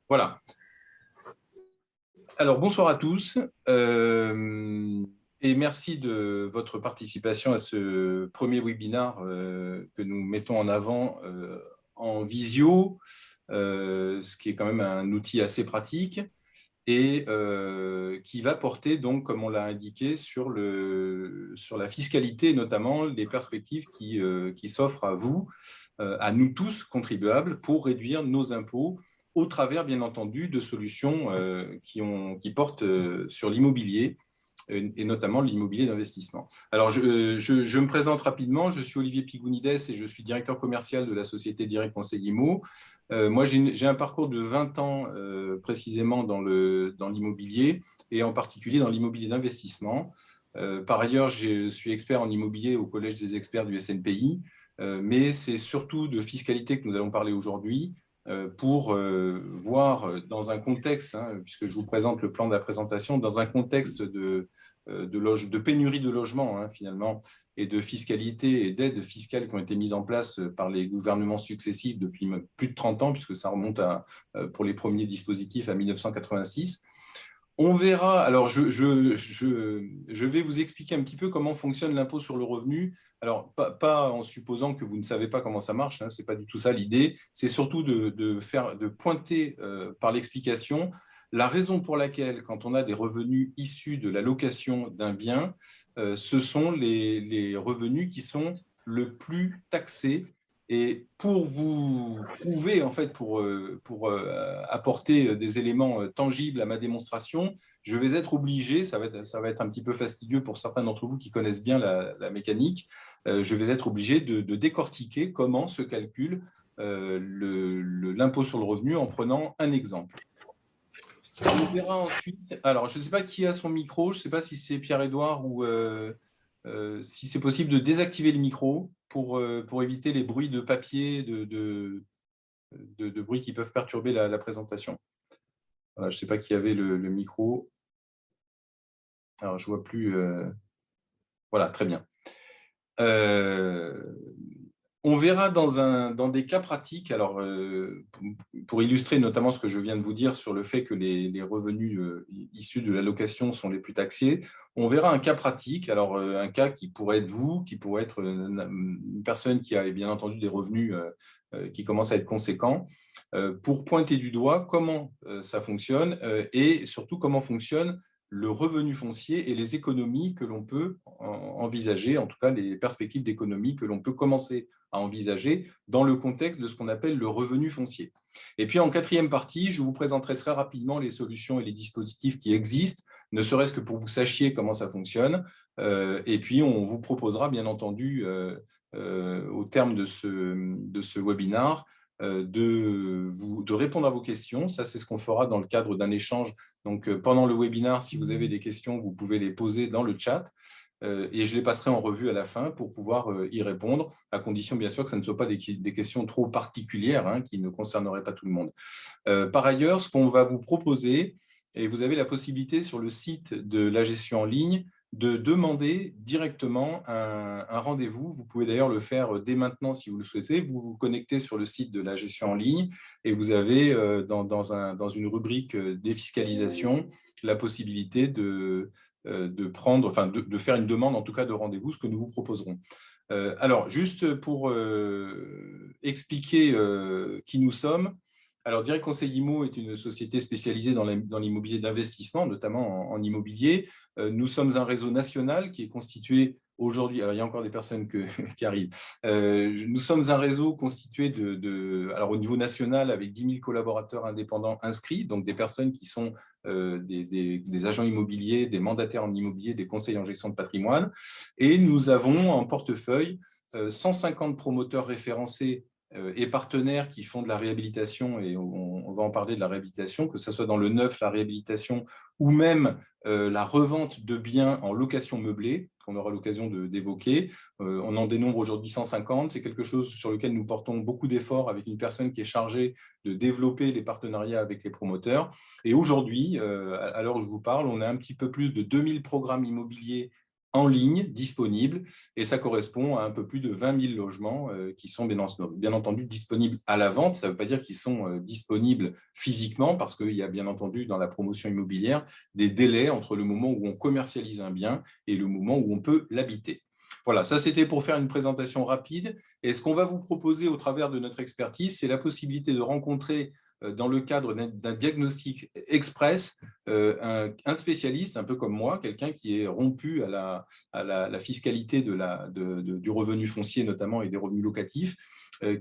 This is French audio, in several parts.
Voilà. Alors, bonsoir à tous et merci de votre participation à ce premier webinaire que nous mettons en avant en visio, ce qui est quand même un outil assez pratique et qui va porter, donc, comme on l'a indiqué, sur la fiscalité, notamment les perspectives qui s'offrent à vous, à nous tous contribuables, pour réduire nos impôts au travers, bien entendu, de solutions qui portent sur l'immobilier et notamment l'immobilier d'investissement. Alors, je me présente rapidement. Je suis Olivier Pigounides et je suis directeur commercial de la société Direct Conseil Immo. Moi, j'ai un parcours de 20 ans précisément dans l'immobilier et en particulier dans l'immobilier d'investissement. Par ailleurs, je suis expert en immobilier au Collège des experts du SNPI, mais c'est surtout de fiscalité que nous allons parler aujourd'hui pour voir dans un contexte, puisque je vous présente le plan de la présentation, dans un contexte de pénurie de logements, finalement, et de fiscalité et d'aides fiscales qui ont été mises en place par les gouvernements successifs depuis plus de 30 ans, puisque ça remonte pour les premiers dispositifs à 1986. On verra, alors je vais vous expliquer un petit peu comment fonctionne l'impôt sur le revenu. Alors, pas en supposant que vous ne savez pas comment ça marche, ce n'est pas du tout ça l'idée, c'est surtout de pointer par l'explication la raison pour laquelle, quand on a des revenus issus de la location d'un bien, ce sont les revenus qui sont le plus taxés. Et pour vous prouver, en fait, pour apporter des éléments tangibles à ma démonstration, je vais être obligé, ça va être un petit peu fastidieux pour certains d'entre vous qui connaissent bien la mécanique, je vais être obligé de décortiquer comment se calcule l'impôt sur le revenu en prenant un exemple. On verra ensuite, alors je ne sais pas qui a son micro, je ne sais pas si c'est Pierre-Édouard ou si c'est possible de désactiver le micro pour éviter les bruits de papier, de bruits qui peuvent perturber la présentation. Voilà, je ne sais pas qui avait le micro. Alors, je ne vois plus. Voilà, très bien. On verra dans des cas pratiques, alors pour illustrer notamment ce que je viens de vous dire sur le fait que les revenus issus de la location sont les plus taxés, on verra un cas pratique, alors un cas qui pourrait être vous, qui pourrait être une personne qui a bien entendu des revenus qui commencent à être conséquents, pour pointer du doigt comment ça fonctionne et surtout comment fonctionne le revenu foncier et les économies que l'on peut envisager, en tout cas les perspectives d'économie que l'on peut commencer à envisager dans le contexte de ce qu'on appelle le revenu foncier. Et puis en quatrième partie, je vous présenterai très rapidement les solutions et les dispositifs qui existent, ne serait-ce que pour que vous sachiez comment ça fonctionne. Et puis on vous proposera bien entendu, au terme de ce webinaire, de répondre à vos questions. Ça, c'est ce qu'on fera dans le cadre d'un échange. Donc, pendant le webinaire, si vous avez des questions, vous pouvez les poser dans le chat et je les passerai en revue à la fin pour pouvoir y répondre, à condition, bien sûr, que ce ne soient pas des questions trop particulières qui ne concerneraient pas tout le monde. Par ailleurs, ce qu'on va vous proposer, et vous avez la possibilité sur le site de la gestion en ligne de demander directement un rendez-vous. Vous pouvez d'ailleurs le faire dès maintenant si vous le souhaitez. Vous vous connectez sur le site de la gestion en ligne et vous avez dans une rubrique défiscalisation la possibilité de faire une demande, en tout cas de rendez-vous, ce que nous vous proposerons. Alors, juste pour expliquer qui nous sommes, alors, Direct Conseil Immo est une société spécialisée dans l'immobilier d'investissement, notamment en immobilier. Nous sommes un réseau national qui est constitué aujourd'hui, alors il y a encore des personnes qui arrivent, nous sommes un réseau constitué alors au niveau national avec 10 000 collaborateurs indépendants inscrits, donc des personnes qui sont des agents immobiliers, des mandataires en immobilier, des conseillers en gestion de patrimoine. Et nous avons en portefeuille 150 promoteurs référencés et partenaires qui font de la réhabilitation, et on va en parler de la réhabilitation, que ce soit dans le neuf, la réhabilitation, ou même la revente de biens en location meublée, qu'on aura l'occasion d'évoquer. On en dénombre aujourd'hui 150. C'est quelque chose sur lequel nous portons beaucoup d'efforts avec une personne qui est chargée de développer les partenariats avec les promoteurs. Et aujourd'hui, à l'heure où je vous parle, on a un petit peu plus de 2000 programmes immobiliers en ligne disponibles, et ça correspond à un peu plus de 20 000 logements qui sont bien entendu disponibles à la vente. Ça ne veut pas dire qu'ils sont disponibles physiquement, parce qu'il y a bien entendu dans la promotion immobilière des délais entre le moment où on commercialise un bien et le moment où on peut l'habiter. Voilà, ça c'était pour faire une présentation rapide. Et ce qu'on va vous proposer au travers de notre expertise, c'est la possibilité de rencontrer dans le cadre d'un diagnostic express, un spécialiste, un peu comme moi, quelqu'un qui est rompu à la fiscalité du revenu foncier notamment et des revenus locatifs,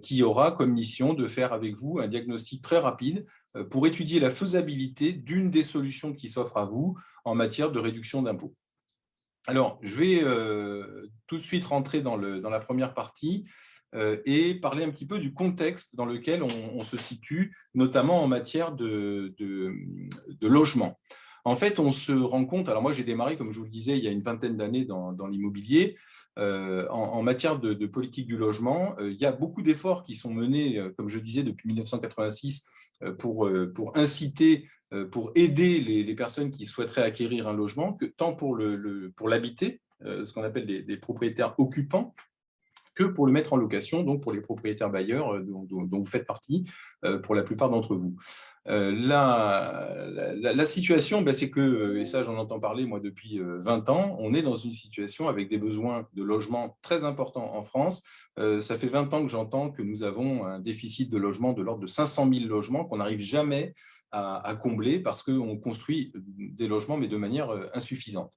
qui aura comme mission de faire avec vous un diagnostic très rapide pour étudier la faisabilité d'une des solutions qui s'offrent à vous en matière de réduction d'impôts. Alors, je vais tout de suite rentrer dans la première partie et parler un petit peu du contexte dans lequel on se situe, notamment en matière de logement. En fait, on se rend compte, alors moi j'ai démarré, comme je vous le disais, il y a une vingtaine d'années dans l'immobilier. En matière de politique du logement, il y a beaucoup d'efforts qui sont menés, comme je disais, depuis 1986 pour inciter, pour aider les personnes qui souhaiteraient acquérir un logement, tant pour l'habiter, ce qu'on appelle des propriétaires occupants, que pour le mettre en location, donc pour les propriétaires bailleurs dont vous faites partie, pour la plupart d'entre vous. La situation, c'est que, et ça j'en entends parler moi depuis 20 ans, on est dans une situation avec des besoins de logement très importants en France. Ça fait 20 ans que j'entends que nous avons un déficit de logement de l'ordre de 500 000 logements qu'on n'arrive jamais à combler parce qu'on construit des logements, mais de manière insuffisante.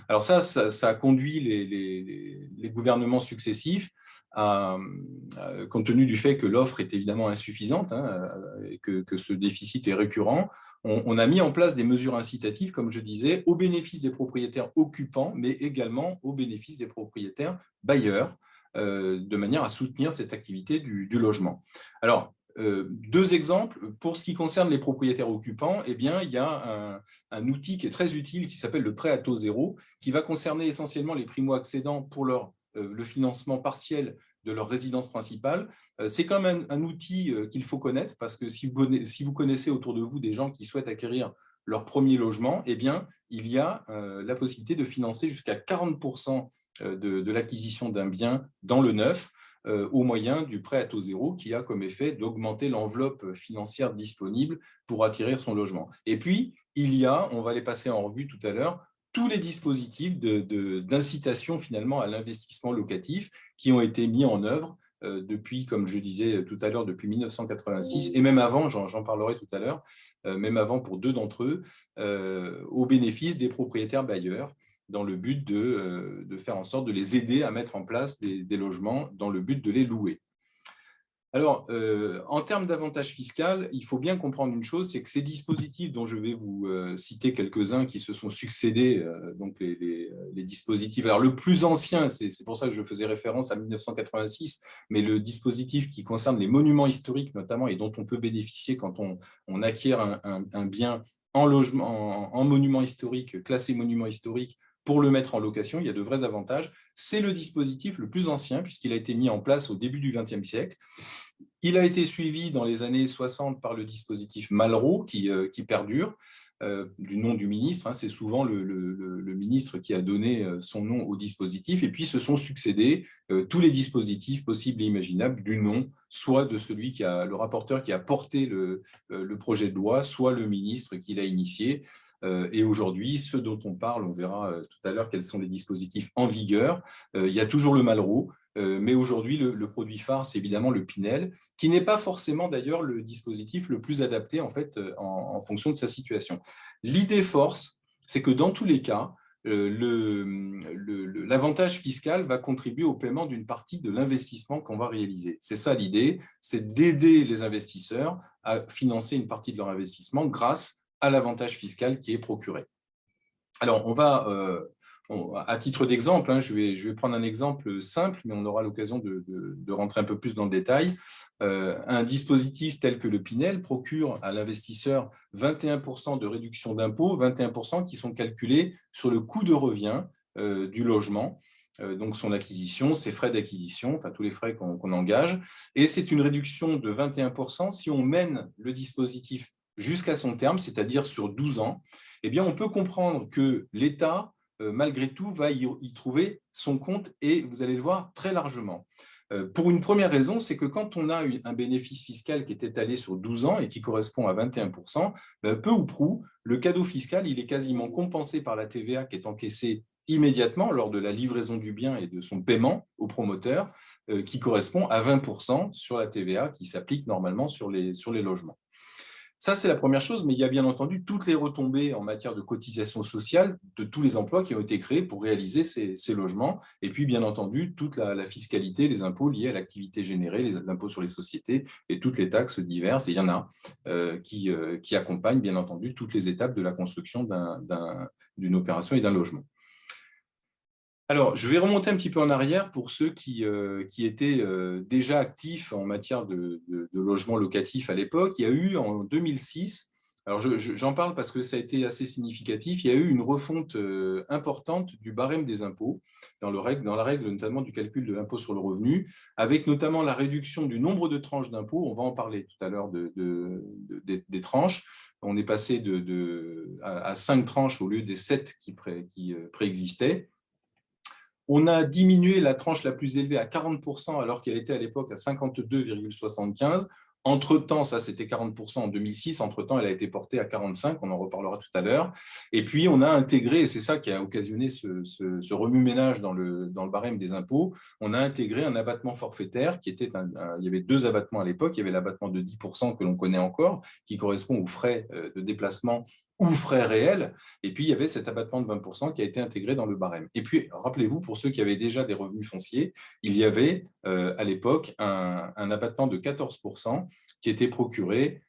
Alors ça a conduit les gouvernements successifs compte tenu du fait que l'offre est évidemment insuffisante, et que ce déficit est récurrent, on a mis en place des mesures incitatives, comme je disais, au bénéfice des propriétaires occupants, mais également au bénéfice des propriétaires bailleurs, de manière à soutenir cette activité du logement. Alors, deux exemples. Pour ce qui concerne les propriétaires occupants, il y a un outil qui est très utile qui s'appelle le prêt à taux zéro, qui va concerner essentiellement les primo-accédants pour le financement partiel de leur résidence principale. C'est quand même un outil qu'il faut connaître, parce que si vous connaissez autour de vous des gens qui souhaitent acquérir leur premier logement, il y a la possibilité de financer jusqu'à 40% de l'acquisition d'un bien dans le neuf, au moyen du prêt à taux zéro, qui a comme effet d'augmenter l'enveloppe financière disponible pour acquérir son logement. Et puis, on va les passer en revue tout à l'heure, tous les dispositifs d'incitation finalement à l'investissement locatif qui ont été mis en œuvre depuis, comme je disais tout à l'heure, depuis 1986, et même avant, j'en parlerai tout à l'heure, même avant pour deux d'entre eux, au bénéfice des propriétaires bailleurs, dans le but de faire en sorte de les aider à mettre en place des logements dans le but de les louer. Alors, en termes d'avantages fiscaux, il faut bien comprendre une chose, c'est que ces dispositifs dont je vais vous citer quelques-uns qui se sont succédés, donc les dispositifs, alors le plus ancien, c'est pour ça que je faisais référence à 1986, mais le dispositif qui concerne les monuments historiques notamment, et dont on peut bénéficier quand on acquiert un bien en logement, en monument historique, classé monument historique, pour le mettre en location, il y a de vrais avantages. C'est le dispositif le plus ancien, puisqu'il a été mis en place au début du XXe siècle. Il a été suivi dans les années 60 par le dispositif Malraux, qui perdure, du nom du ministre. C'est souvent le ministre qui a donné son nom au dispositif. Et puis, se sont succédés tous les dispositifs possibles et imaginables du nom, soit de celui le rapporteur qui a porté le projet de loi, soit le ministre qui l'a initié. Et aujourd'hui, ceux dont on parle, on verra tout à l'heure quels sont les dispositifs en vigueur. Il y a toujours le Malraux, mais aujourd'hui, le produit phare, c'est évidemment le Pinel, qui n'est pas forcément d'ailleurs le dispositif le plus adapté en fait, en fonction de sa situation. L'idée force, c'est que dans tous les cas, l'avantage fiscal va contribuer au paiement d'une partie de l'investissement qu'on va réaliser. C'est ça l'idée, c'est d'aider les investisseurs à financer une partie de leur investissement grâce à l'avantage fiscal qui est procuré. Alors, à titre d'exemple, je vais prendre un exemple simple, mais on aura l'occasion de rentrer un peu plus dans le détail. Un dispositif tel que le Pinel procure à l'investisseur 21% de réduction d'impôts, 21% qui sont calculés sur le coût de revient du logement, donc son acquisition, ses frais d'acquisition, enfin tous les frais qu'on engage. Et c'est une réduction de 21% si on mène le dispositif jusqu'à son terme, c'est-à-dire sur 12 ans. On peut comprendre que l'État malgré tout, va y trouver son compte et vous allez le voir très largement. Pour une première raison, c'est que quand on a un bénéfice fiscal qui est étalé sur 12 ans et qui correspond à 21%, peu ou prou, le cadeau fiscal, il est quasiment compensé par la TVA qui est encaissée immédiatement lors de la livraison du bien et de son paiement au promoteur, qui correspond à 20% sur la TVA qui s'applique normalement sur les logements. Ça, c'est la première chose, mais il y a bien entendu toutes les retombées en matière de cotisation sociale de tous les emplois qui ont été créés pour réaliser ces logements. Et puis, bien entendu, toute la fiscalité, les impôts liés à l'activité générée, l'impôt sur les sociétés et toutes les taxes diverses. Et il y en a qui accompagnent, bien entendu, toutes les étapes de la construction d'une opération et d'un logement. Alors, je vais remonter un petit peu en arrière pour ceux qui étaient déjà actifs en matière de logement locatif à l'époque. Il y a eu en 2006, alors j'en parle parce que ça a été assez significatif, il y a eu une refonte importante du barème des impôts, dans la règle notamment du calcul de l'impôt sur le revenu, avec notamment la réduction du nombre de tranches d'impôts. On va en parler tout à l'heure des tranches. On est passé à 5 tranches au lieu des 7 qui préexistaient. On a diminué la tranche la plus élevée à 40% alors qu'elle était à l'époque à 52,75. Entre-temps, ça c'était 40% en 2006, entre-temps elle a été portée à 45, on en reparlera tout à l'heure. Et puis on a intégré, et c'est ça qui a occasionné ce remue-ménage dans le barème des impôts, on a intégré un abattement forfaitaire qui était, il y avait 2 abattements à l'époque, il y avait l'abattement de 10% que l'on connaît encore, qui correspond aux frais de déplacement ou frais réels, et puis il y avait cet abattement de 20% qui a été intégré dans le barème. Et puis, rappelez-vous, pour ceux qui avaient déjà des revenus fonciers, il y avait à l'époque un abattement de 14% qui était procuré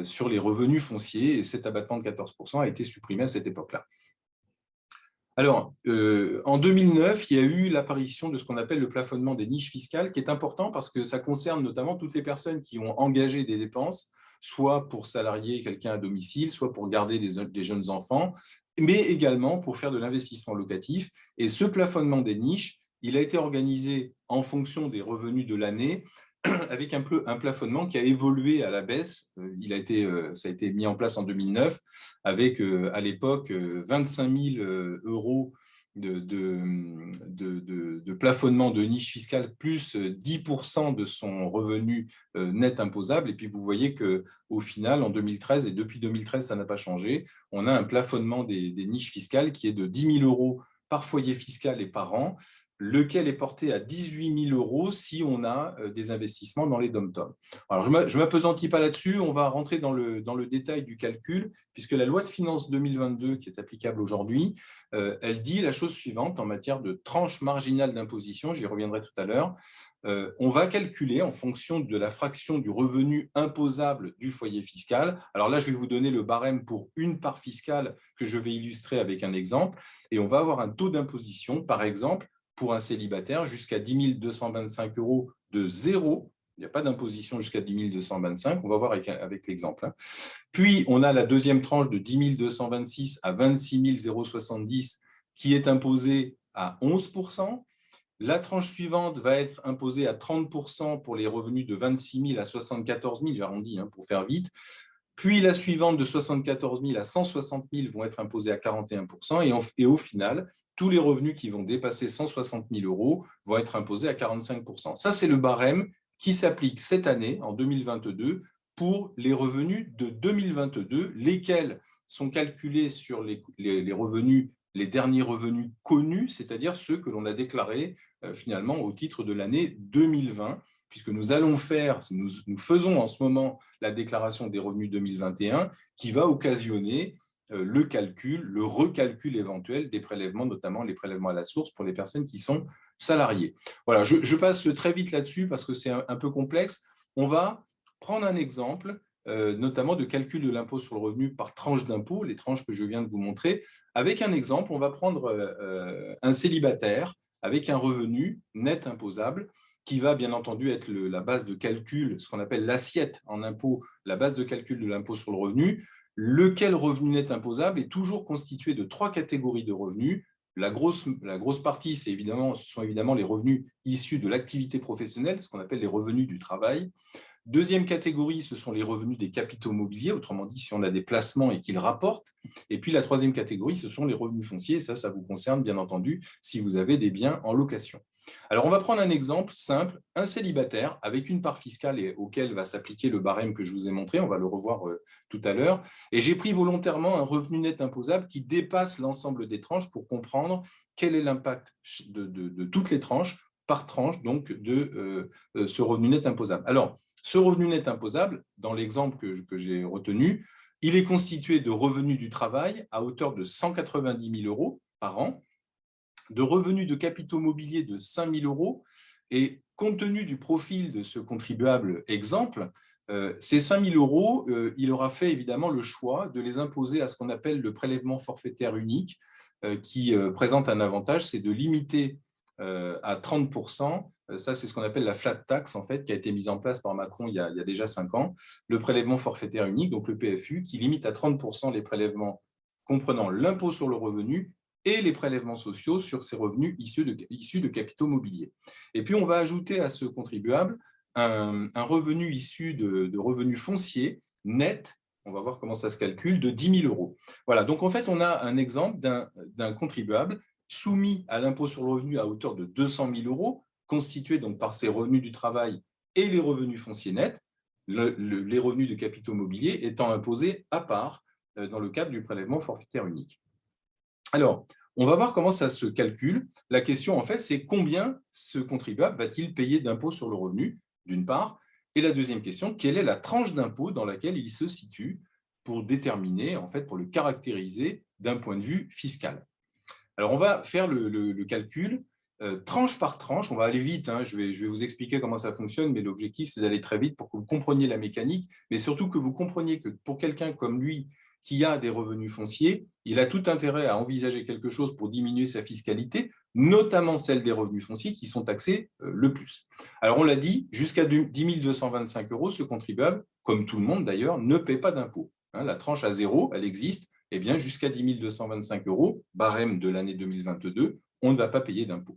sur les revenus fonciers, et cet abattement de 14% a été supprimé à cette époque-là. Alors, en 2009, il y a eu l'apparition de ce qu'on appelle le plafonnement des niches fiscales, qui est important parce que ça concerne notamment toutes les personnes qui ont engagé des dépenses, soit pour salarier quelqu'un à domicile, soit pour garder des jeunes enfants, mais également pour faire de l'investissement locatif. Et ce plafonnement des niches, il a été organisé en fonction des revenus de l'année, avec un plafonnement qui a évolué à la baisse. Ça a été mis en place en 2009, avec à l'époque 25 000 euros de plafonnement de niche fiscale, plus 10% de son revenu net imposable. Et puis, vous voyez qu'au final, en 2013, et depuis 2013, ça n'a pas changé, on a un plafonnement des niches fiscales qui est de 10 000 euros par foyer fiscal et par an, lequel est porté à 18 000 euros si on a des investissements dans les DOM-TOM. Alors, je ne m'appesantis pas là-dessus, on va rentrer dans le détail du calcul, puisque la loi de finances 2022, qui est applicable aujourd'hui, elle dit la chose suivante en matière de tranche marginale d'imposition, j'y reviendrai tout à l'heure. On va calculer en fonction de la fraction du revenu imposable du foyer fiscal. Alors là, je vais vous donner le barème pour une part fiscale que je vais illustrer avec un exemple, et on va avoir un taux d'imposition, par exemple, pour un célibataire, jusqu'à 10 225 euros de zéro. Il n'y a pas d'imposition jusqu'à 10 225. On va voir avec l'exemple. Puis, on a la deuxième tranche de 10 226 à 26 070 qui est imposée à 11%. La tranche suivante va être imposée à 30% pour les revenus de 26 000 à 74 000, j'arrondis pour faire vite. Puis la suivante de 74 000 à 160 000 vont être imposés à 41%. Et au final, tous les revenus qui vont dépasser 160 000 euros vont être imposés à 45%. Ça, c'est le barème qui s'applique cette année, en 2022, pour les revenus de 2022, lesquels sont calculés sur les revenus, les derniers revenus connus, c'est-à-dire ceux que l'on a déclarés finalement au titre de l'année 2020, puisque nous faisons en ce moment la déclaration des revenus 2021 qui va occasionner le recalcul éventuel des prélèvements, notamment les prélèvements à la source pour les personnes qui sont salariées. Voilà, je passe très vite là-dessus parce que c'est un peu complexe. On va prendre un exemple, notamment de calcul de l'impôt sur le revenu par tranche d'impôt, les tranches que je viens de vous montrer. Avec un exemple, on va prendre un célibataire avec un revenu net imposable qui va bien entendu être la base de calcul, ce qu'on appelle l'assiette en impôt, la base de calcul de l'impôt sur le revenu, lequel revenu net imposable est toujours constitué de 3 catégories de revenus. La grosse partie, ce sont évidemment les revenus issus de l'activité professionnelle, ce qu'on appelle les revenus du travail. Deuxième catégorie, ce sont les revenus des capitaux mobiliers, autrement dit, si on a des placements et qu'ils rapportent. Et puis la troisième catégorie, ce sont les revenus fonciers. Et ça vous concerne bien entendu si vous avez des biens en location. Alors, on va prendre un exemple simple, un célibataire avec une part fiscale auquel va s'appliquer le barème que je vous ai montré, on va le revoir tout à l'heure. Et j'ai pris volontairement un revenu net imposable qui dépasse l'ensemble des tranches pour comprendre quel est l'impact de toutes les tranches par tranche donc de ce revenu net imposable. Alors, ce revenu net imposable, dans l'exemple que j'ai retenu, il est constitué de revenus du travail à hauteur de 190 000 € par an, de revenus de capitaux mobiliers de 5 000 €. Et compte tenu du profil de ce contribuable exemple, ces 5 000 €, il aura fait évidemment le choix de les imposer à ce qu'on appelle le prélèvement forfaitaire unique, qui présente un avantage, c'est de limiter à 30%. Ça, c'est ce qu'on appelle la flat tax, en fait, qui a été mise en place par Macron il y a déjà 5 ans. Le prélèvement forfaitaire unique, donc le PFU, qui limite à 30% les prélèvements comprenant l'impôt sur le revenu et les prélèvements sociaux sur ces revenus issus de capitaux mobiliers. Et puis, on va ajouter à ce contribuable un revenu issu de revenus fonciers nets, on va voir comment ça se calcule, de 10 000 €. Voilà, donc en fait, on a un exemple d'un contribuable soumis à l'impôt sur le revenu à hauteur de 200 000 €, constitué donc par ses revenus du travail et les revenus fonciers nets, les revenus de capitaux mobiliers étant imposés à part dans le cadre du prélèvement forfaitaire unique. Alors, on va voir comment ça se calcule. La question, en fait, c'est combien ce contribuable va-t-il payer d'impôt sur le revenu, d'une part, et la deuxième question, quelle est la tranche d'impôt dans laquelle il se situe pour déterminer, en fait, pour le caractériser d'un point de vue fiscal. Alors, on va faire le calcul tranche par tranche. On va aller vite, hein. Je vais vous expliquer comment ça fonctionne, mais l'objectif, c'est d'aller très vite pour que vous compreniez la mécanique, mais surtout que vous compreniez que pour quelqu'un comme lui, qui a des revenus fonciers, il a tout intérêt à envisager quelque chose pour diminuer sa fiscalité, notamment celle des revenus fonciers qui sont taxés le plus. Alors, on l'a dit, jusqu'à 10 225 €, ce contribuable, comme tout le monde d'ailleurs, ne paie pas d'impôt. La tranche à zéro, elle existe, eh bien, jusqu'à 10 225 €, barème de l'année 2022, on ne va pas payer d'impôt.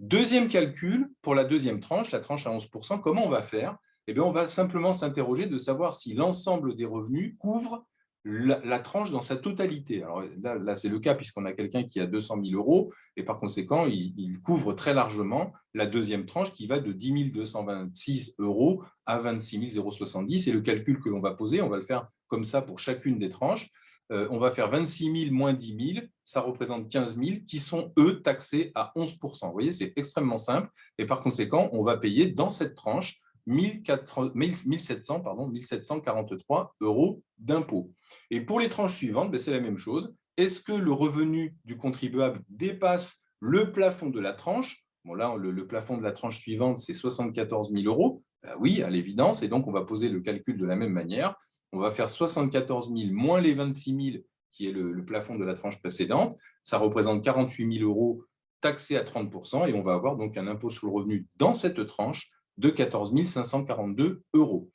Deuxième calcul, pour la deuxième tranche, la tranche à 11%, comment on va faire? Eh bien, on va simplement s'interroger de savoir si l'ensemble des revenus couvre la tranche dans sa totalité. Alors là c'est le cas puisqu'on a quelqu'un qui a 200 000 € et par conséquent, il couvre très largement la deuxième tranche qui va de 10 226 € à 26 070. Et le calcul que l'on va poser, on va le faire comme ça pour chacune des tranches. On va faire 26 000 moins 10 000, ça représente 15 000 qui sont, eux, taxés à 11%. Vous voyez, c'est extrêmement simple. Et par conséquent, on va payer dans cette tranche 1743 € d'impôt. Et pour les tranches suivantes, c'est la même chose. Est-ce que le revenu du contribuable dépasse le plafond de la tranche? Bon, là, le plafond de la tranche suivante, c'est 74 000 €. Ben oui, à l'évidence. Et donc, on va poser le calcul de la même manière. On va faire 74 000 moins les 26 000, qui est le plafond de la tranche précédente. Ça représente 48 000 € taxés à 30%. Et on va avoir donc un impôt sur le revenu dans cette tranche de 14 542 €.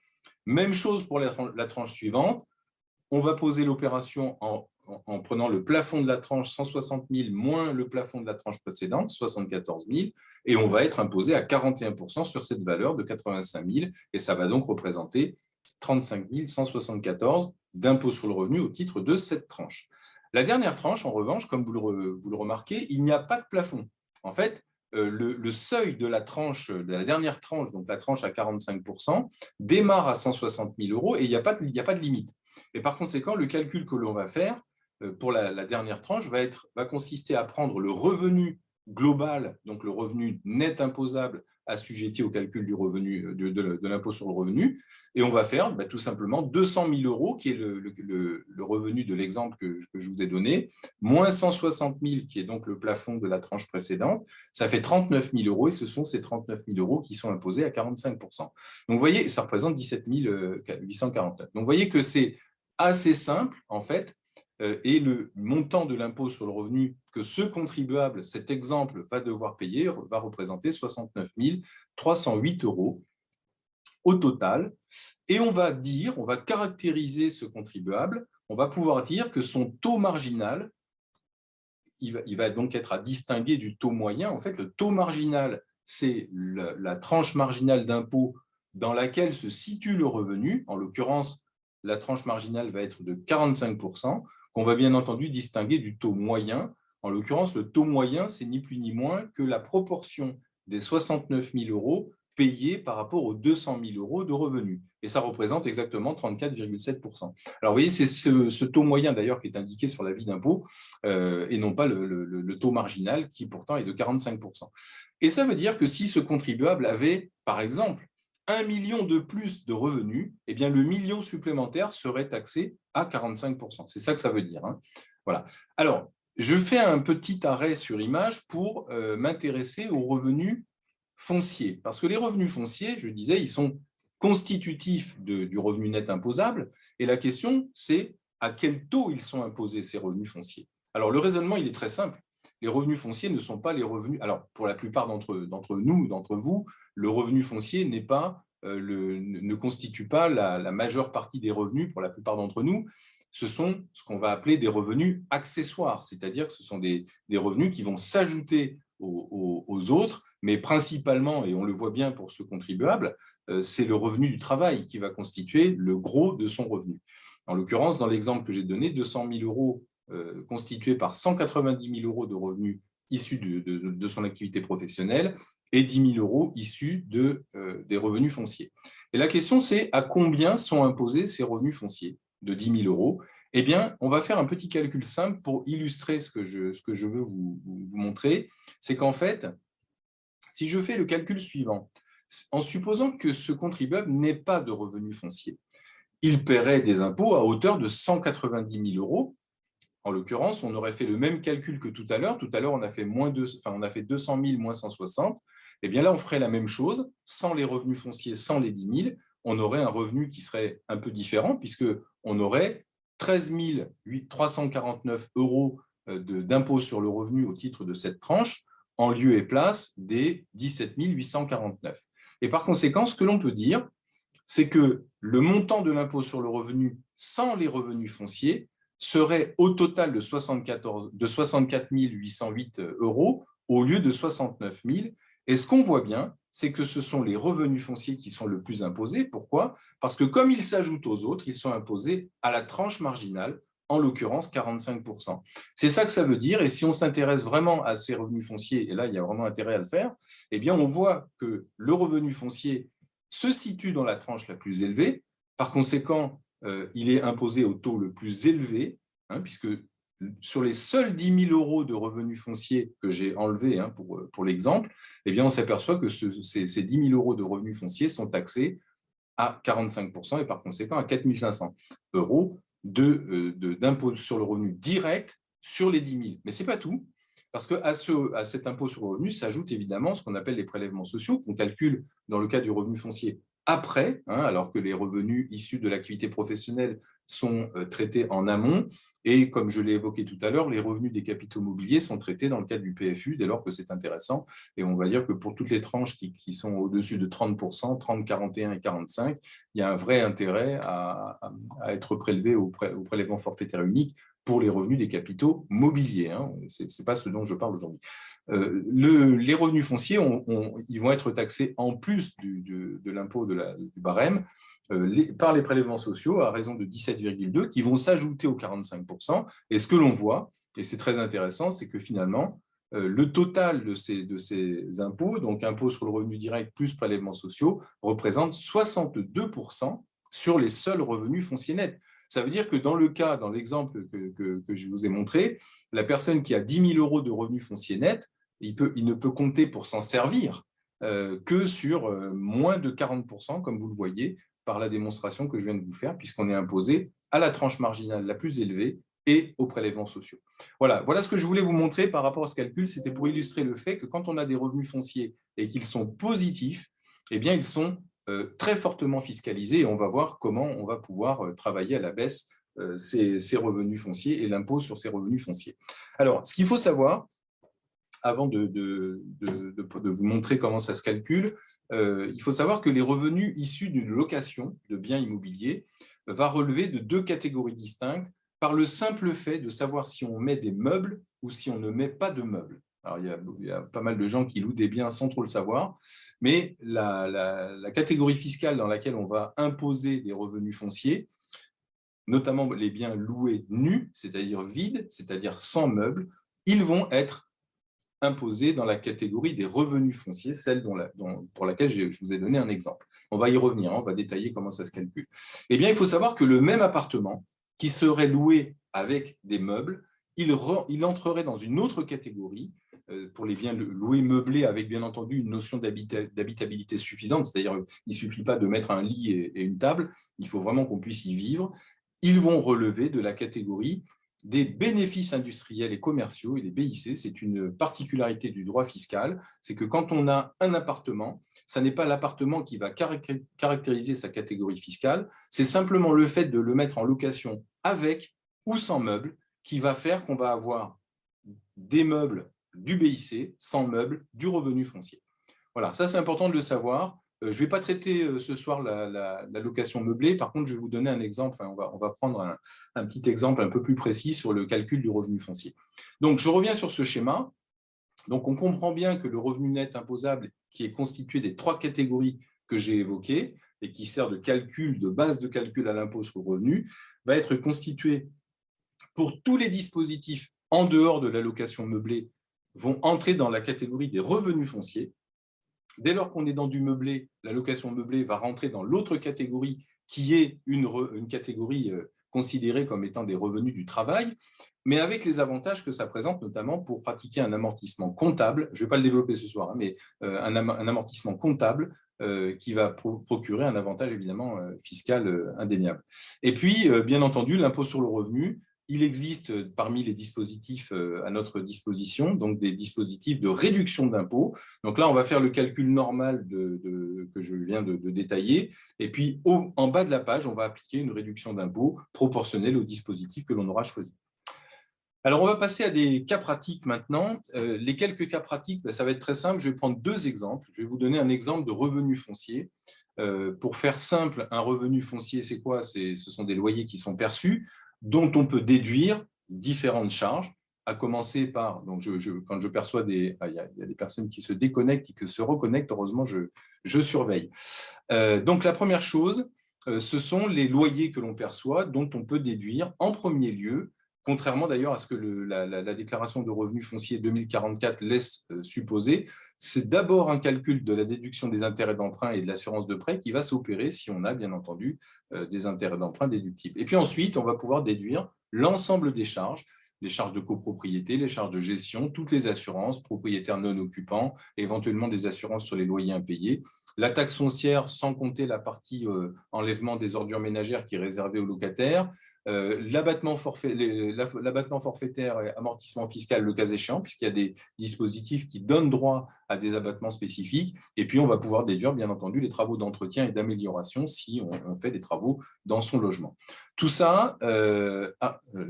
Même chose pour la tranche suivante. On va poser l'opération en prenant le plafond de la tranche 160 000 moins le plafond de la tranche précédente, 74 000, et on va être imposé à 41% sur cette valeur de 85 000, et ça va donc représenter 35 174 d'impôt sur le revenu au titre de cette tranche. La dernière tranche, en revanche, comme vous le remarquez, il n'y a pas de plafond. En fait, le seuil de la dernière tranche, donc la tranche à 45%, démarre à 160 000 € et il n'y a pas de limite. Et par conséquent, le calcul que l'on va faire pour la dernière tranche va consister à prendre le revenu global, donc le revenu net imposable assujetti au calcul du revenu, de l'impôt sur le revenu, et on va faire tout simplement 200 000 €, qui est le revenu de l'exemple que je vous ai donné, moins 160 000, qui est donc le plafond de la tranche précédente, ça fait 39 000 €, et ce sont ces 39 000 € qui sont imposés à 45%. Donc, vous voyez, ça représente 17 849. Donc, vous voyez que c'est assez simple, en fait, et le montant de l'impôt sur le revenu que ce contribuable, cet exemple, va devoir payer va représenter 69 308 € au total. Et on va caractériser ce contribuable, on va pouvoir dire que son taux marginal, il va donc être à distinguer du taux moyen. En fait, le taux marginal, c'est la tranche marginale d'impôt dans laquelle se situe le revenu, en l'occurrence, la tranche marginale va être de 45%, qu'on va bien entendu distinguer du taux moyen. En l'occurrence, le taux moyen, c'est ni plus ni moins que la proportion des 69 000 euros payés par rapport aux 200 000 euros de revenus. Et ça représente exactement 34,7%. Alors, vous voyez, c'est ce taux moyen, d'ailleurs, qui est indiqué sur l'avis d'impôt, et non pas le taux marginal, qui pourtant est de 45%. Et ça veut dire que si ce contribuable avait, par exemple, 1 million de plus de revenus, eh bien, le million supplémentaire serait taxé à 45%. C'est ça que ça veut dire. Hein. Voilà. Alors, je fais un petit arrêt sur image pour m'intéresser aux revenus fonciers. Parce que les revenus fonciers, je disais, ils sont constitutifs du revenu net imposable. Et la question, c'est à quel taux ils sont imposés, ces revenus fonciers. Alors, le raisonnement, il est très simple. Les revenus fonciers ne sont pas les revenus… Alors, pour la plupart d'entre nous, d'entre vous, le revenu foncier n'est pas, ne constitue pas la majeure partie des revenus pour la plupart d'entre nous. Ce sont ce qu'on va appeler des revenus accessoires, c'est-à-dire que ce sont des revenus qui vont s'ajouter aux autres, mais principalement, et on le voit bien pour ce contribuable, c'est le revenu du travail qui va constituer le gros de son revenu. En l'occurrence, dans l'exemple que j'ai donné, 200 000 euros constitués par 190 000 euros de revenus issus de son activité professionnelle et 10 000 euros issus des revenus fonciers. Et la question, c'est à combien sont imposés ces revenus fonciers de 10 000 euros? Eh bien, on va faire un petit calcul simple pour illustrer ce que je veux vous montrer. C'est qu'en fait, si je fais le calcul suivant, en supposant que ce contribuable n'ait pas de revenus fonciers, il paierait des impôts à hauteur de 190 000 euros. En l'occurrence, on aurait fait le même calcul que tout à l'heure. Tout à l'heure, on a fait 200 000 moins 160. Eh bien là, on ferait la même chose, sans les revenus fonciers, sans les 10 000. On aurait un revenu qui serait un peu différent, puisqu'on aurait 13 349 euros d'impôt sur le revenu au titre de cette tranche, en lieu et place des 17 849. Et par conséquent, ce que l'on peut dire, c'est que le montant de l'impôt sur le revenu sans les revenus fonciers serait au total de 64 808 euros au lieu de 69 000. Et ce qu'on voit bien, c'est que ce sont les revenus fonciers qui sont le plus imposés. Pourquoi? Parce que comme ils s'ajoutent aux autres, ils sont imposés à la tranche marginale, en l'occurrence 45%. C'est ça que ça veut dire. Et si on s'intéresse vraiment à ces revenus fonciers, et là, il y a vraiment intérêt à le faire, eh bien, on voit que le revenu foncier se situe dans la tranche la plus élevée. Par conséquent, il est imposé au taux le plus élevé, hein, puisque sur les seuls 10 000 euros de revenus fonciers que j'ai enlevés pour l'exemple, eh bien, on s'aperçoit que ces 10 000 euros de revenus fonciers sont taxés à 45% et par conséquent à 4 500 euros d'impôt sur le revenu direct sur les 10 000. Mais ce n'est pas tout, parce qu'à cet impôt sur le revenu s'ajoute évidemment ce qu'on appelle les prélèvements sociaux, qu'on calcule dans le cas du revenu foncier après, alors que les revenus issus de l'activité professionnelle sont traités en amont. Et comme je l'ai évoqué tout à l'heure, les revenus des capitaux mobiliers sont traités dans le cadre du PFU dès lors que c'est intéressant. Et on va dire que pour toutes les tranches qui sont au-dessus de 30%, 30, 41 et 45, il y a un vrai intérêt à être prélevé au prélèvement forfaitaire unique pour les revenus des capitaux mobiliers. Ce n'est pas ce dont je parle aujourd'hui. Les revenus fonciers, ils vont être taxés en plus de l'impôt du barème par les prélèvements sociaux à raison de 17,2 qui vont s'ajouter aux 45%. Et ce que l'on voit, et c'est très intéressant, c'est que finalement, le total de ces impôts, donc impôts sur le revenu direct plus prélèvements sociaux, représente 62% sur les seuls revenus fonciers nets. Ça veut dire que dans l'exemple que je vous ai montré, la personne qui a 10 000 euros de revenus fonciers nets, il ne peut compter pour s'en servir que sur moins de 40%, comme vous le voyez, par la démonstration que je viens de vous faire, puisqu'on est imposé à la tranche marginale la plus élevée et aux prélèvements sociaux. Voilà ce que je voulais vous montrer par rapport à ce calcul. C'était pour illustrer le fait que quand on a des revenus fonciers et qu'ils sont positifs, eh bien, ils sont très fortement fiscalisés et on va voir comment on va pouvoir travailler à la baisse ces revenus fonciers et l'impôt sur ces revenus fonciers. Alors, ce qu'il faut savoir, avant de vous montrer comment ça se calcule, il faut savoir que les revenus issus d'une location de biens immobiliers va relever de deux catégories distinctes par le simple fait de savoir si on met des meubles ou si on ne met pas de meubles. Alors, il y a pas mal de gens qui louent des biens sans trop le savoir, mais la catégorie fiscale dans laquelle on va imposer des revenus fonciers, notamment les biens loués nus, c'est-à-dire vides, c'est-à-dire sans meubles, ils vont être imposés dans la catégorie des revenus fonciers, celle pour laquelle je vous ai donné un exemple. On va y revenir, on va détailler comment ça se calcule. Eh bien, il faut savoir que le même appartement qui serait loué avec des meubles, il entrerait dans une autre catégorie pour les biens loués meublés avec bien entendu une notion d'habitabilité suffisante, c'est-à-dire il ne suffit pas de mettre un lit et une table, il faut vraiment qu'on puisse y vivre. Ils vont relever de la catégorie des bénéfices industriels et commerciaux, et les BIC, c'est une particularité du droit fiscal, c'est que quand on a un appartement, ça n'est pas l'appartement qui va caractériser sa catégorie fiscale, c'est simplement le fait de le mettre en location avec ou sans meubles qui va faire qu'on va avoir des meubles du BIC, sans meubles, du revenu foncier. Voilà, ça c'est important de le savoir. Je ne vais pas traiter ce soir la location meublée. Par contre, je vais vous donner un exemple. Enfin, on va prendre un petit exemple un peu plus précis sur le calcul du revenu foncier. Donc, je reviens sur ce schéma. Donc, on comprend bien que le revenu net imposable, qui est constitué des 3 catégories que j'ai évoquées et qui sert de calcul, de base de calcul à l'impôt sur le revenu, va être constitué pour tous les dispositifs en dehors de la location meublée vont entrer dans la catégorie des revenus fonciers. Dès lors qu'on est dans du meublé, la location meublée va rentrer dans l'autre catégorie qui est une catégorie considérée comme étant des revenus du travail, mais avec les avantages que ça présente, notamment pour pratiquer un amortissement comptable. Je ne vais pas le développer ce soir, mais un amortissement comptable qui va procurer un avantage évidemment fiscal indéniable. Et puis, bien entendu, l'impôt sur le revenu, il existe parmi les dispositifs à notre disposition, donc des dispositifs de réduction d'impôts. Donc là, on va faire le calcul normal que je viens de détailler. Et puis, en bas de la page, on va appliquer une réduction d'impôts proportionnelle au dispositif que l'on aura choisi. Alors, on va passer à des cas pratiques maintenant. Les quelques cas pratiques, ça va être très simple. Je vais prendre 2 exemples. Je vais vous donner un exemple de revenu foncier. Pour faire simple, un revenu foncier, c'est quoi? Ce sont des loyers qui sont perçus, dont on peut déduire différentes charges, à commencer par, donc quand je perçois il y a des personnes qui se déconnectent et qui se reconnectent, heureusement, je surveille. Donc, la première chose, ce sont les loyers que l'on perçoit, dont on peut déduire en premier lieu, contrairement d'ailleurs à ce que la déclaration de revenus fonciers 2044 laisse supposer, c'est d'abord un calcul de la déduction des intérêts d'emprunt et de l'assurance de prêt qui va s'opérer si on a bien entendu des intérêts d'emprunt déductibles. Et puis ensuite, on va pouvoir déduire l'ensemble des charges, les charges de copropriété, les charges de gestion, toutes les assurances, propriétaires non occupants, éventuellement des assurances sur les loyers impayés, la taxe foncière sans compter la partie enlèvement des ordures ménagères qui est réservée aux locataires, l'abattement forfaitaire et amortissement fiscal le cas échéant, puisqu'il y a des dispositifs qui donnent droit à des abattements spécifiques, et puis on va pouvoir déduire bien entendu les travaux d'entretien et d'amélioration si on fait des travaux dans son logement. Tout ça,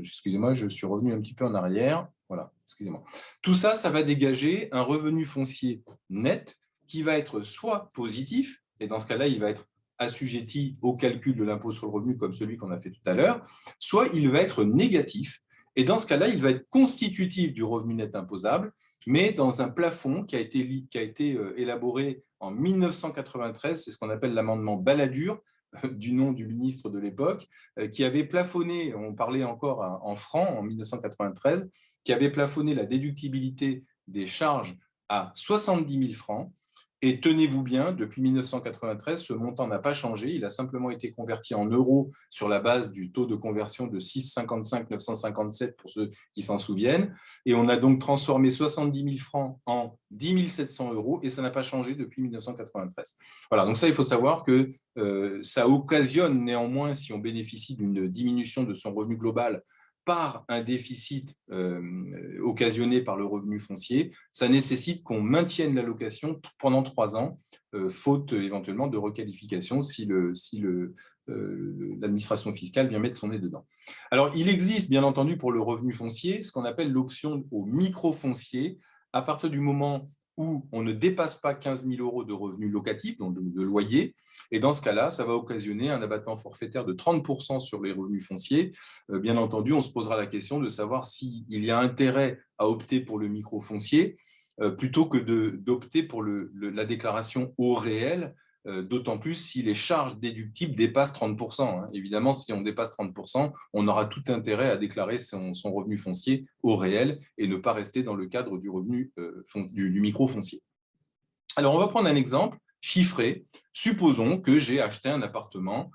excusez-moi, je suis revenu un petit peu en arrière, voilà, excusez-moi. Tout ça, ça va dégager un revenu foncier net qui va être soit positif, et dans ce cas-là, il va être assujetti au calcul de l'impôt sur le revenu comme celui qu'on a fait tout à l'heure, soit il va être négatif, et dans ce cas-là, il va être constitutif du revenu net imposable, mais dans un plafond qui a été élaboré en 1993, c'est ce qu'on appelle l'amendement Balladur, du nom du ministre de l'époque, qui avait plafonné, on parlait encore en francs en 1993, qui avait plafonné la déductibilité des charges à 70 000 francs. Et tenez-vous bien, depuis 1993, ce montant n'a pas changé. Il a simplement été converti en euros sur la base du taux de conversion de 6,55 957 pour ceux qui s'en souviennent. Et on a donc transformé 70 000 francs en 10 700 euros et ça n'a pas changé depuis 1993. Voilà, donc ça, il faut savoir que ça occasionne néanmoins, si on bénéficie d'une diminution de son revenu global par un déficit occasionné par le revenu foncier, ça nécessite qu'on maintienne l'allocation pendant 3 ans, faute éventuellement de requalification si l'administration fiscale vient mettre son nez dedans. Alors, il existe bien entendu pour le revenu foncier ce qu'on appelle l'option au microfoncier. À partir du moment où on ne dépasse pas 15 000 € de revenus locatifs, donc de loyer. Et dans ce cas-là, ça va occasionner un abattement forfaitaire de 30% sur les revenus fonciers. Bien entendu, on se posera la question de savoir s'il y a intérêt à opter pour le microfoncier plutôt que d'opter pour la déclaration au réel, d'autant plus si les charges déductibles dépassent 30%. Hein. Évidemment, si on dépasse 30%, on aura tout intérêt à déclarer son revenu foncier au réel et ne pas rester dans le cadre du revenu du microfoncier. Alors, on va prendre un exemple chiffré. Supposons que j'ai acheté un appartement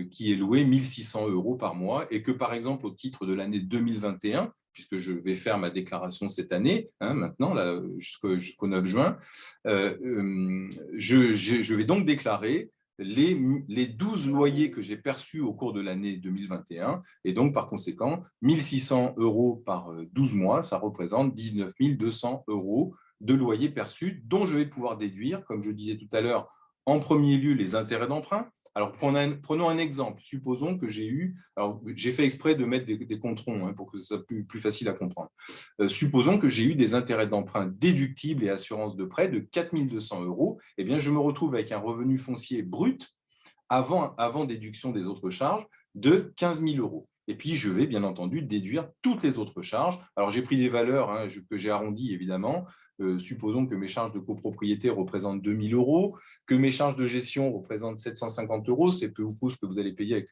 qui est loué 1 600 € par mois et que, par exemple, au titre de l'année 2021, puisque je vais faire ma déclaration cette année, hein, maintenant, jusqu'au 9 juin, je vais donc déclarer les 12 loyers que j'ai perçus au cours de l'année 2021. Et donc, par conséquent, 1 600 € par 12 mois, ça représente 19 200 € de loyers perçus, dont je vais pouvoir déduire, comme je disais tout à l'heure, en premier lieu les intérêts d'emprunt. Alors, prenons un exemple. Supposons que j'ai fait exprès de mettre des controns hein, pour que ce soit plus facile à comprendre. Supposons que j'ai eu des intérêts d'emprunt déductibles et assurances de prêt de 4 200 €. Eh bien, je me retrouve avec un revenu foncier brut avant déduction des autres charges de 15 000 €. Et puis, je vais bien entendu déduire toutes les autres charges. Alors, j'ai pris des valeurs hein, que j'ai arrondies, évidemment. Supposons que mes charges de copropriété représentent 2 000 €, que mes charges de gestion représentent 750 €. C'est peu ou prou ce que vous allez payer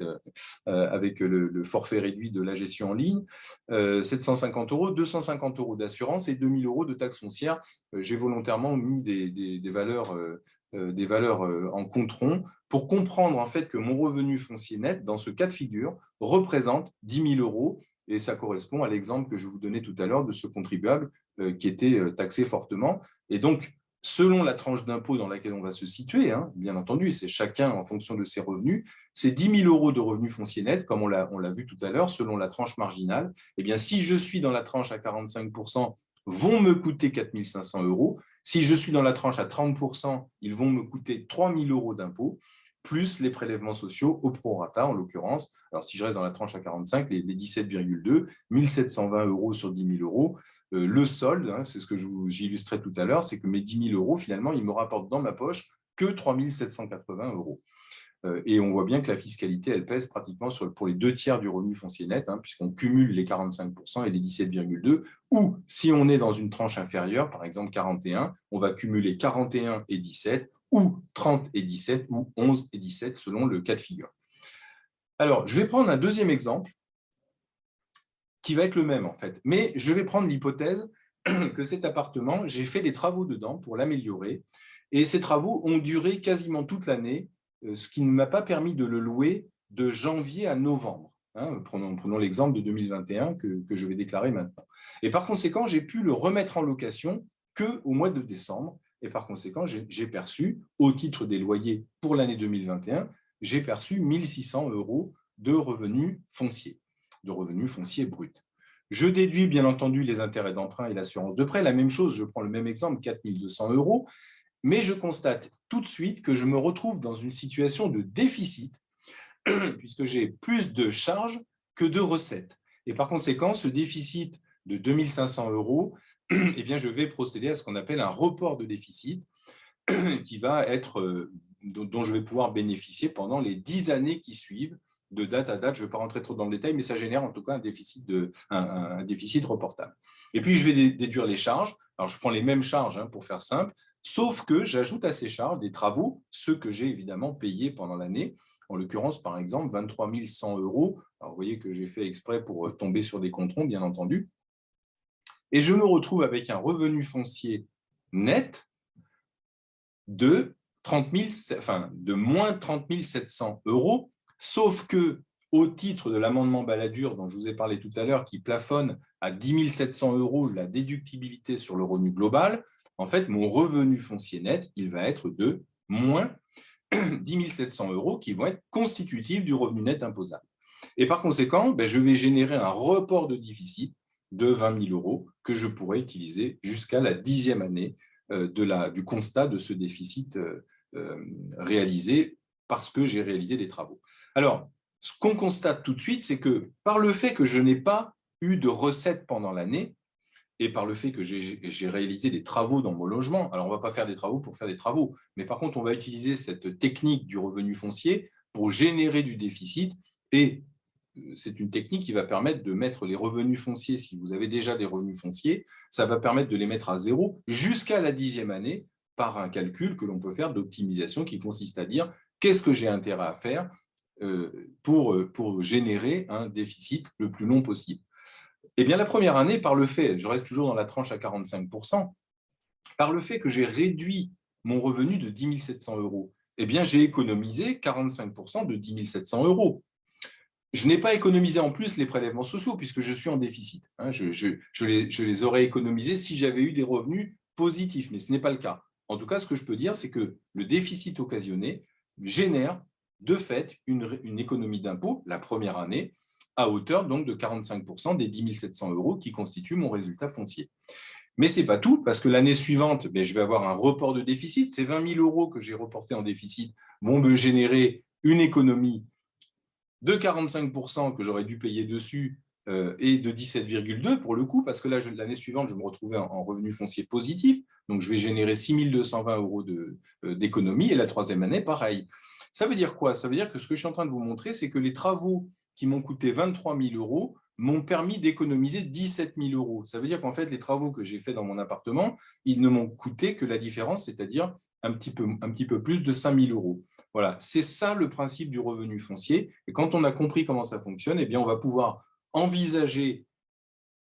avec le forfait réduit de la gestion en ligne. 750 €, 250 € d'assurance et 2 000 € de taxes foncières. J'ai volontairement mis des valeurs en compte-rond pour comprendre en fait que mon revenu foncier net, dans ce cas de figure, représente 10 000 €. Et ça correspond à l'exemple que je vous donnais tout à l'heure de ce contribuable qui était taxé fortement. Et donc, selon la tranche d'impôt dans laquelle on va se situer, hein, bien entendu, c'est chacun en fonction de ses revenus, c'est 10 000 € de revenus fonciers nets, comme on l'a vu tout à l'heure, selon la tranche marginale. Eh bien, si je suis dans la tranche à 45%, vont me coûter 4 500 €. Si je suis dans la tranche à 30%, ils vont me coûter 3 000 € d'impôts, plus les prélèvements sociaux au prorata, en l'occurrence. Alors, si je reste dans la tranche à 45, les 17,2, 1 720 € sur 10 000 €. Le solde, hein, c'est ce que j'illustrais tout à l'heure, c'est que mes 10 000 €, finalement, ils me rapportent dans ma poche que 3 780 €. Et on voit bien que la fiscalité, elle pèse pratiquement pour les 2/3 du revenu foncier net, hein, puisqu'on cumule les 45% et les 17,2. Ou si on est dans une tranche inférieure, par exemple 41, on va cumuler 41 et 17, ou 30 et 17, ou 11 et 17, selon le cas de figure. Alors, je vais prendre un deuxième exemple qui va être le même, en fait. Mais je vais prendre l'hypothèse que cet appartement, j'ai fait des travaux dedans pour l'améliorer. Et ces travaux ont duré quasiment toute l'année, ce qui ne m'a pas permis de le louer de janvier à novembre. Hein, prenons l'exemple de 2021 que je vais déclarer maintenant. Et par conséquent, j'ai pu le remettre en location qu'au mois de décembre. Et par conséquent, j'ai perçu, au titre des loyers pour l'année 2021, j'ai perçu 1 600 € de revenus fonciers bruts. Je déduis bien entendu les intérêts d'emprunt et l'assurance de prêt. La même chose, je prends le même exemple, 4 200 €. Mais je constate tout de suite que je me retrouve dans une situation de déficit puisque j'ai plus de charges que de recettes. Et par conséquent, ce déficit de 2 500 €, eh bien, je vais procéder à ce qu'on appelle un report de déficit qui va être, dont je vais pouvoir bénéficier pendant les 10 années qui suivent, de date à date. Je ne vais pas rentrer trop dans le détail, mais ça génère en tout cas un déficit reportable. Et puis, je vais déduire les charges. Alors, je prends les mêmes charges hein, pour faire simple, sauf que j'ajoute à ces charges des travaux, ceux que j'ai évidemment payés pendant l'année. En l'occurrence, par exemple, 23 100 €. Alors, vous voyez que j'ai fait exprès pour tomber sur des controns, bien entendu. Et je me retrouve avec un revenu foncier net de moins 30 700 €, sauf que au titre de l'amendement Balladur dont je vous ai parlé tout à l'heure, qui plafonne à 10 700 € la déductibilité sur le revenu global, en fait, mon revenu foncier net, il va être de moins 10 700 € qui vont être constitutifs du revenu net imposable. Et par conséquent, je vais générer un report de déficit de 20 000 € que je pourrai utiliser jusqu'à la 10e année du constat de ce déficit réalisé parce que j'ai réalisé des travaux. Alors, ce qu'on constate tout de suite, c'est que par le fait que je n'ai pas eu de recettes pendant l'année, et par le fait que j'ai réalisé des travaux dans mon logement. Alors, on ne va pas faire des travaux pour faire des travaux, mais par contre, on va utiliser cette technique du revenu foncier pour générer du déficit, et c'est une technique qui va permettre de mettre les revenus fonciers, si vous avez déjà des revenus fonciers, ça va permettre de les mettre à zéro jusqu'à la 10e année par un calcul que l'on peut faire d'optimisation qui consiste à dire qu'est-ce que j'ai intérêt à faire pour générer un déficit le plus long possible. Eh bien, la première année, par le fait, je reste toujours dans la tranche à 45%, par le fait que j'ai réduit mon revenu de 10 700 €, eh bien, j'ai économisé 45% de 10 700 €. Je n'ai pas économisé en plus les prélèvements sociaux puisque je suis en déficit. Je les aurais économisés si j'avais eu des revenus positifs, mais ce n'est pas le cas. En tout cas, ce que je peux dire, c'est que le déficit occasionné génère de fait une économie d'impôt la première année à hauteur donc de 45% des 10 700 € qui constituent mon résultat foncier. Mais ce n'est pas tout, parce que l'année suivante, je vais avoir un report de déficit. Ces 20 000 € que j'ai reportés en déficit vont me générer une économie de 45% que j'aurais dû payer dessus et de 17,2 pour le coup, parce que là, l'année suivante, je me retrouvais en revenu foncier positif, donc je vais générer 6 220 € d'économie, et la troisième année, pareil. Ça veut dire quoi? Ça veut dire que ce que je suis en train de vous montrer, c'est que les travaux qui m'ont coûté 23 000 € m'ont permis d'économiser 17 000 €. Ça veut dire qu'en fait, les travaux que j'ai faits dans mon appartement, ils ne m'ont coûté que la différence, c'est-à-dire un petit peu plus de 5 000 €. Voilà, c'est ça le principe du revenu foncier. Et quand on a compris comment ça fonctionne, eh bien, on va pouvoir envisager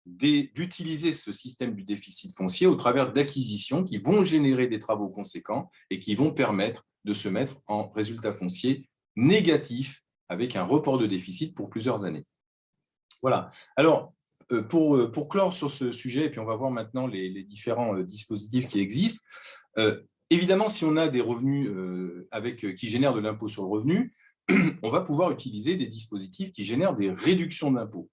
d'utiliser ce système du déficit foncier au travers d'acquisitions qui vont générer des travaux conséquents et qui vont permettre de se mettre en résultat foncier négatif avec un report de déficit pour plusieurs années. Voilà. Alors, pour clore sur ce sujet, et puis on va voir maintenant les différents dispositifs qui existent. Évidemment, si on a des revenus qui génèrent de l'impôt sur le revenu, on va pouvoir utiliser des dispositifs qui génèrent des réductions d'impôt.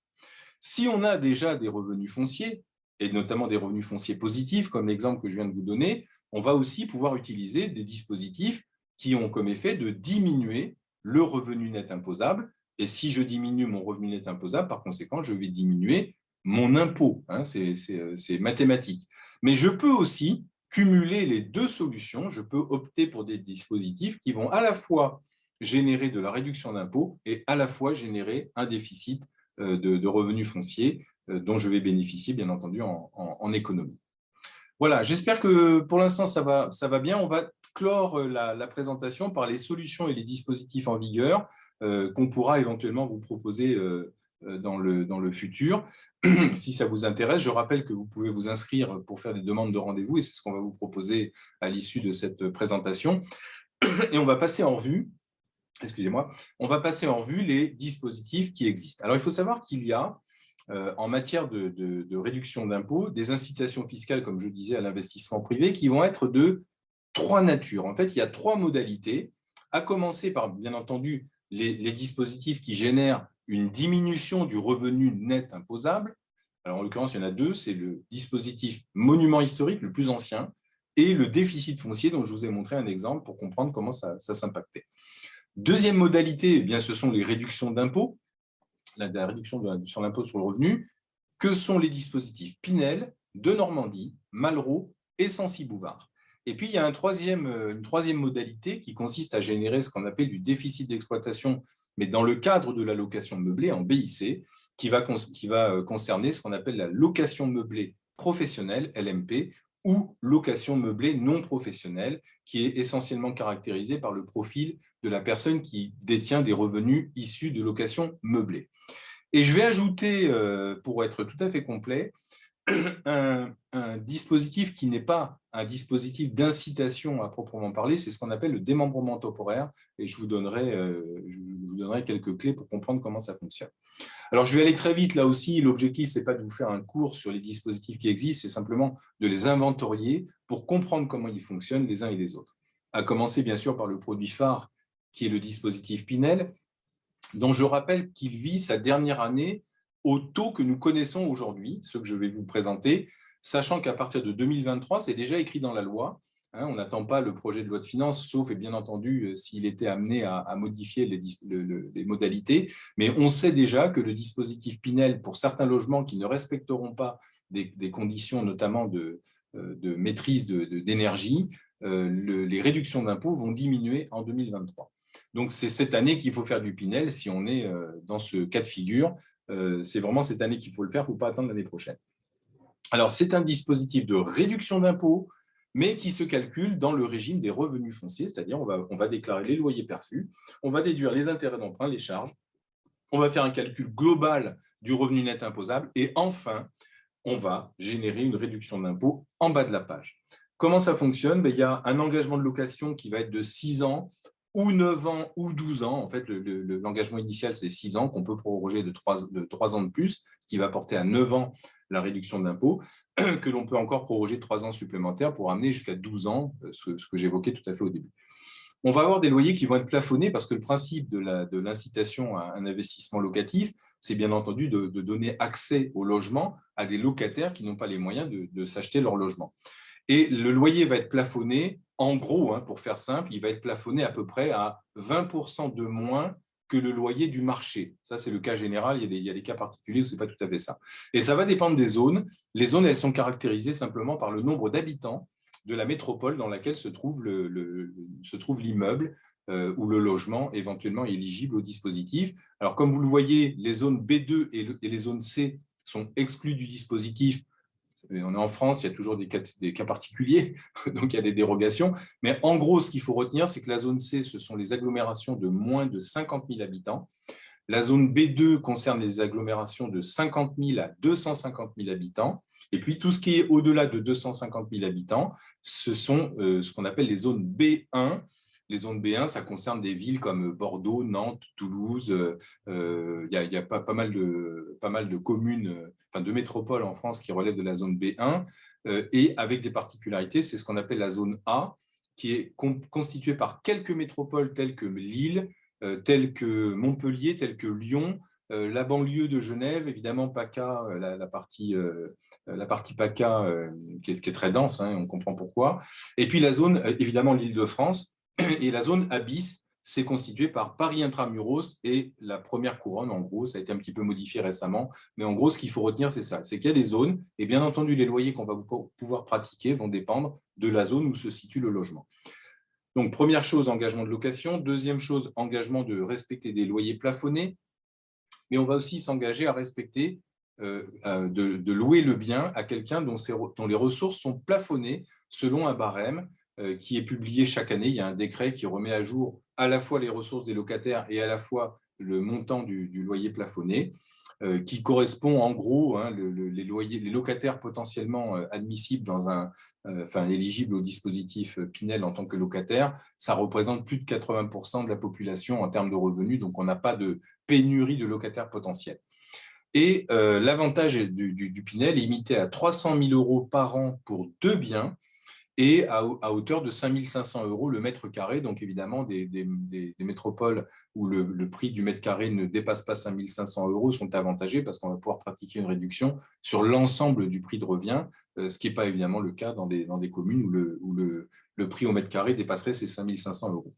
Si on a déjà des revenus fonciers, et notamment des revenus fonciers positifs, comme l'exemple que je viens de vous donner, on va aussi pouvoir utiliser des dispositifs qui ont comme effet de diminuer le revenu net imposable. Et si je diminue mon revenu net imposable, par conséquent, je vais diminuer mon impôt. C'est mathématique. Mais je peux aussi cumuler les deux solutions. Je peux opter pour des dispositifs qui vont à la fois générer de la réduction d'impôt et à la fois générer un déficit de revenus fonciers dont je vais bénéficier, bien entendu, en économie. Voilà, j'espère que pour l'instant, ça va bien. On va clore la présentation par les solutions et les dispositifs en vigueur qu'on pourra éventuellement vous proposer dans le futur. Si ça vous intéresse, je rappelle que vous pouvez vous inscrire pour faire des demandes de rendez-vous, et c'est ce qu'on va vous proposer à l'issue de cette présentation. Et on va passer en vue, on va passer en vue les dispositifs qui existent. Alors, il faut savoir qu'il y a, en matière de réduction d'impôts, des incitations fiscales, comme je disais, à l'investissement privé, qui vont être de trois natures. En fait, il y a trois modalités, à commencer par, bien entendu, les dispositifs qui génèrent une diminution du revenu net imposable. Alors, en l'occurrence, il y en a deux. C'est le dispositif monument historique, le plus ancien, et le déficit foncier, dont je vous ai montré un exemple pour comprendre comment ça s'impactait. Deuxième modalité, eh bien, ce sont les réductions d'impôts, la réduction sur l'impôt sur le revenu, que sont les dispositifs Pinel, de Normandie, Malraux et Censi-Bouvard. Et puis, il y a une troisième modalité qui consiste à générer ce qu'on appelle du déficit d'exploitation, mais dans le cadre de la location meublée, en BIC, qui va concerner ce qu'on appelle la location meublée professionnelle, LMP, ou location meublée non professionnelle, qui est essentiellement caractérisée par le profil de la personne qui détient des revenus issus de location meublée. Et je vais ajouter, pour être tout à fait complet, un dispositif qui n'est pas un dispositif d'incitation à proprement parler, c'est ce qu'on appelle le démembrement temporaire, et je vous donnerai quelques clés pour comprendre comment ça fonctionne. Alors, je vais aller très vite là aussi. L'objectif, ce n'est pas de vous faire un cours sur les dispositifs qui existent, c'est simplement de les inventorier pour comprendre comment ils fonctionnent les uns et les autres. À commencer, bien sûr, par le produit phare, qui est le dispositif Pinel, dont je rappelle qu'il vit sa dernière année au taux que nous connaissons aujourd'hui, ce que je vais vous présenter, sachant qu'à partir de 2023, c'est déjà écrit dans la loi. On n'attend pas le projet de loi de finances, sauf, et bien entendu, s'il était amené à modifier les modalités. Mais on sait déjà que le dispositif Pinel, pour certains logements qui ne respecteront pas des conditions notamment de maîtrise d'énergie, les réductions d'impôts vont diminuer en 2023. Donc, c'est cette année qu'il faut faire du Pinel si on est dans ce cas de figure. C'est vraiment cette année qu'il faut le faire, il ne faut pas attendre l'année prochaine. Alors, c'est un dispositif de réduction d'impôts, mais qui se calcule dans le régime des revenus fonciers, c'est-à-dire on va déclarer les loyers perçus, on va déduire les intérêts d'emprunt, les charges, on va faire un calcul global du revenu net imposable et enfin, on va générer une réduction d'impôt en bas de la page. Comment ça fonctionne? Il y a un engagement de location qui va être de 6 ans ou 9 ans ou 12 ans. En fait, l'engagement initial, c'est 6 ans qu'on peut proroger de 3 ans de plus, ce qui va porter à 9 ans la réduction d'impôt, que l'on peut encore proroger de 3 ans supplémentaires pour amener jusqu'à 12 ans, ce que j'évoquais tout à fait au début. On va avoir des loyers qui vont être plafonnés parce que le principe de l'incitation à un investissement locatif, c'est bien entendu de donner accès au logement à des locataires qui n'ont pas les moyens de s'acheter leur logement. Et le loyer va être plafonné, en gros, pour faire simple, il va être plafonné à peu près à 20% de moins que le loyer du marché. Ça, c'est le cas général. Il y a des cas particuliers où ce n'est pas tout à fait ça. Et ça va dépendre des zones. Les zones, elles sont caractérisées simplement par le nombre d'habitants de la métropole dans laquelle se trouve l'immeuble ou le logement éventuellement éligible au dispositif. Alors, comme vous le voyez, les zones B2 et les zones C sont exclues du dispositif. On est en France, il y a toujours des cas particuliers, donc il y a des dérogations. Mais en gros, ce qu'il faut retenir, c'est que la zone C, ce sont les agglomérations de moins de 50 000 habitants. La zone B2 concerne les agglomérations de 50 000 à 250 000 habitants. Et puis, tout ce qui est au-delà de 250 000 habitants, ce sont ce qu'on appelle les zones B1. Les zones B1, ça concerne des villes comme Bordeaux, Nantes, Toulouse. Il y a pas mal de communes, de métropoles en France qui relèvent de la zone B1. Et avec des particularités, c'est ce qu'on appelle la zone A, qui est constituée par quelques métropoles telles que Lille, telles que Montpellier, telles que Lyon, la banlieue de Genève, évidemment PACA, la partie PACA qui est très dense, on comprend pourquoi. Et puis la zone, évidemment, l'Île-de-France. Et la zone Abyss, c'est constitué par Paris Intramuros et la première couronne, en gros. Ça a été un petit peu modifié récemment. Mais en gros, ce qu'il faut retenir, c'est ça. C'est qu'il y a des zones. Et bien entendu, les loyers qu'on va pouvoir pratiquer vont dépendre de la zone où se situe le logement. Donc, première chose, engagement de location. Deuxième chose, engagement de respecter des loyers plafonnés. Mais on va aussi s'engager à respecter, de louer le bien à quelqu'un dont les ressources sont plafonnées selon un barème qui est publié chaque année. Il y a un décret qui remet à jour à la fois les ressources des locataires et à la fois le montant du loyer plafonné, qui correspond en gros, les locataires potentiellement admissibles éligibles au dispositif Pinel en tant que locataire, ça représente plus de 80% de la population en termes de revenus, donc on n'a pas de pénurie de locataires potentiels. Et l'avantage du Pinel est limité à 300 000 € par an pour 2 biens, et à hauteur de 5 500 € le mètre carré. Donc, évidemment, des métropoles où le prix du mètre carré ne dépasse pas 5 500 € sont avantagés parce qu'on va pouvoir pratiquer une réduction sur l'ensemble du prix de revient, ce qui n'est pas évidemment le cas dans des communes où le prix au mètre carré dépasserait ces 5 500 €.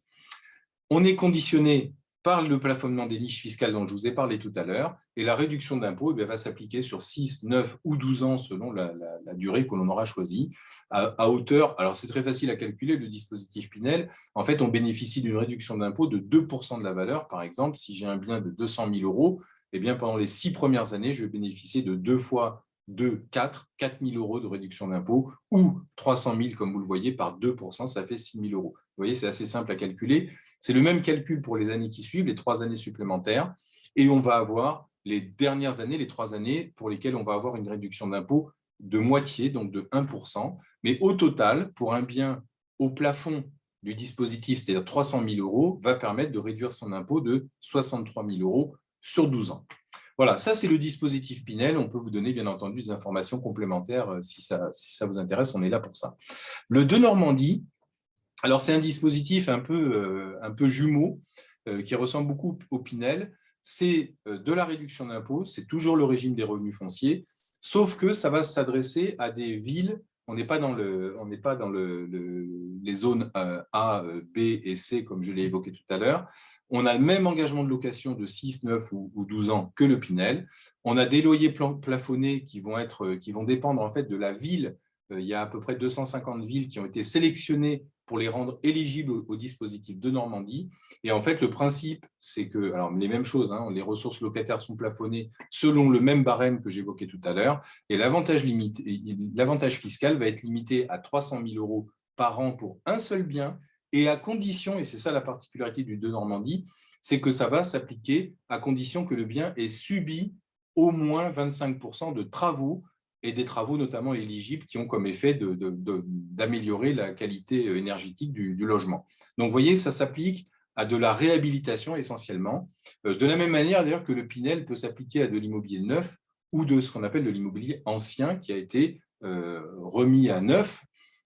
On est conditionné par le plafonnement des niches fiscales dont je vous ai parlé tout à l'heure, et la réduction d'impôt va s'appliquer sur 6, 9 ou 12 ans selon la durée que l'on aura choisie, à hauteur, alors c'est très facile à calculer, le dispositif Pinel, en fait on bénéficie d'une réduction d'impôt de 2% de la valeur. Par exemple, si j'ai un bien de 200 000 €, eh bien, pendant les 6 premières années, je vais bénéficier de 2 fois 2, 4 000 € de réduction d'impôt, ou 300 000, comme vous le voyez, par 2%, ça fait 6 000 €. Vous voyez, c'est assez simple à calculer. C'est le même calcul pour les années qui suivent, les 3 années supplémentaires, et on va avoir les dernières années, les 3 années pour lesquelles on va avoir une réduction d'impôt de moitié, donc de 1%. Mais au total, pour un bien au plafond du dispositif, c'est-à-dire 300 000 €, va permettre de réduire son impôt de 63 000 € sur 12 ans. Voilà, ça c'est le dispositif Pinel. On peut vous donner bien entendu des informations complémentaires si ça vous intéresse, on est là pour ça. Le De Normandie, alors c'est un dispositif un peu jumeau qui ressemble beaucoup au Pinel. C'est de la réduction d'impôt, c'est toujours le régime des revenus fonciers, sauf que ça va s'adresser à des villes on n'est pas dans, les zones A, B et C, comme je l'ai évoqué tout à l'heure. On a le même engagement de location de 6, 9 ou 12 ans que le Pinel. On a des loyers plafonnés qui vont dépendre en fait de la ville. Il y a à peu près 250 villes qui ont été sélectionnées pour les rendre éligibles au dispositif de Normandie. Et en fait, le principe, c'est que, alors les mêmes choses, hein, les ressources locataires sont plafonnées selon le même barème que j'évoquais tout à l'heure, et l'avantage fiscal va être limité à 300 000 € par an pour un seul bien, et à condition, et c'est ça la particularité du de Normandie, c'est que ça va s'appliquer à condition que le bien ait subi au moins 25% de travaux, et des travaux notamment éligibles qui ont comme effet d'améliorer la qualité énergétique du logement. Donc, vous voyez, ça s'applique à de la réhabilitation essentiellement, de la même manière d'ailleurs que le Pinel peut s'appliquer à de l'immobilier neuf ou de ce qu'on appelle de l'immobilier ancien qui a été remis à neuf,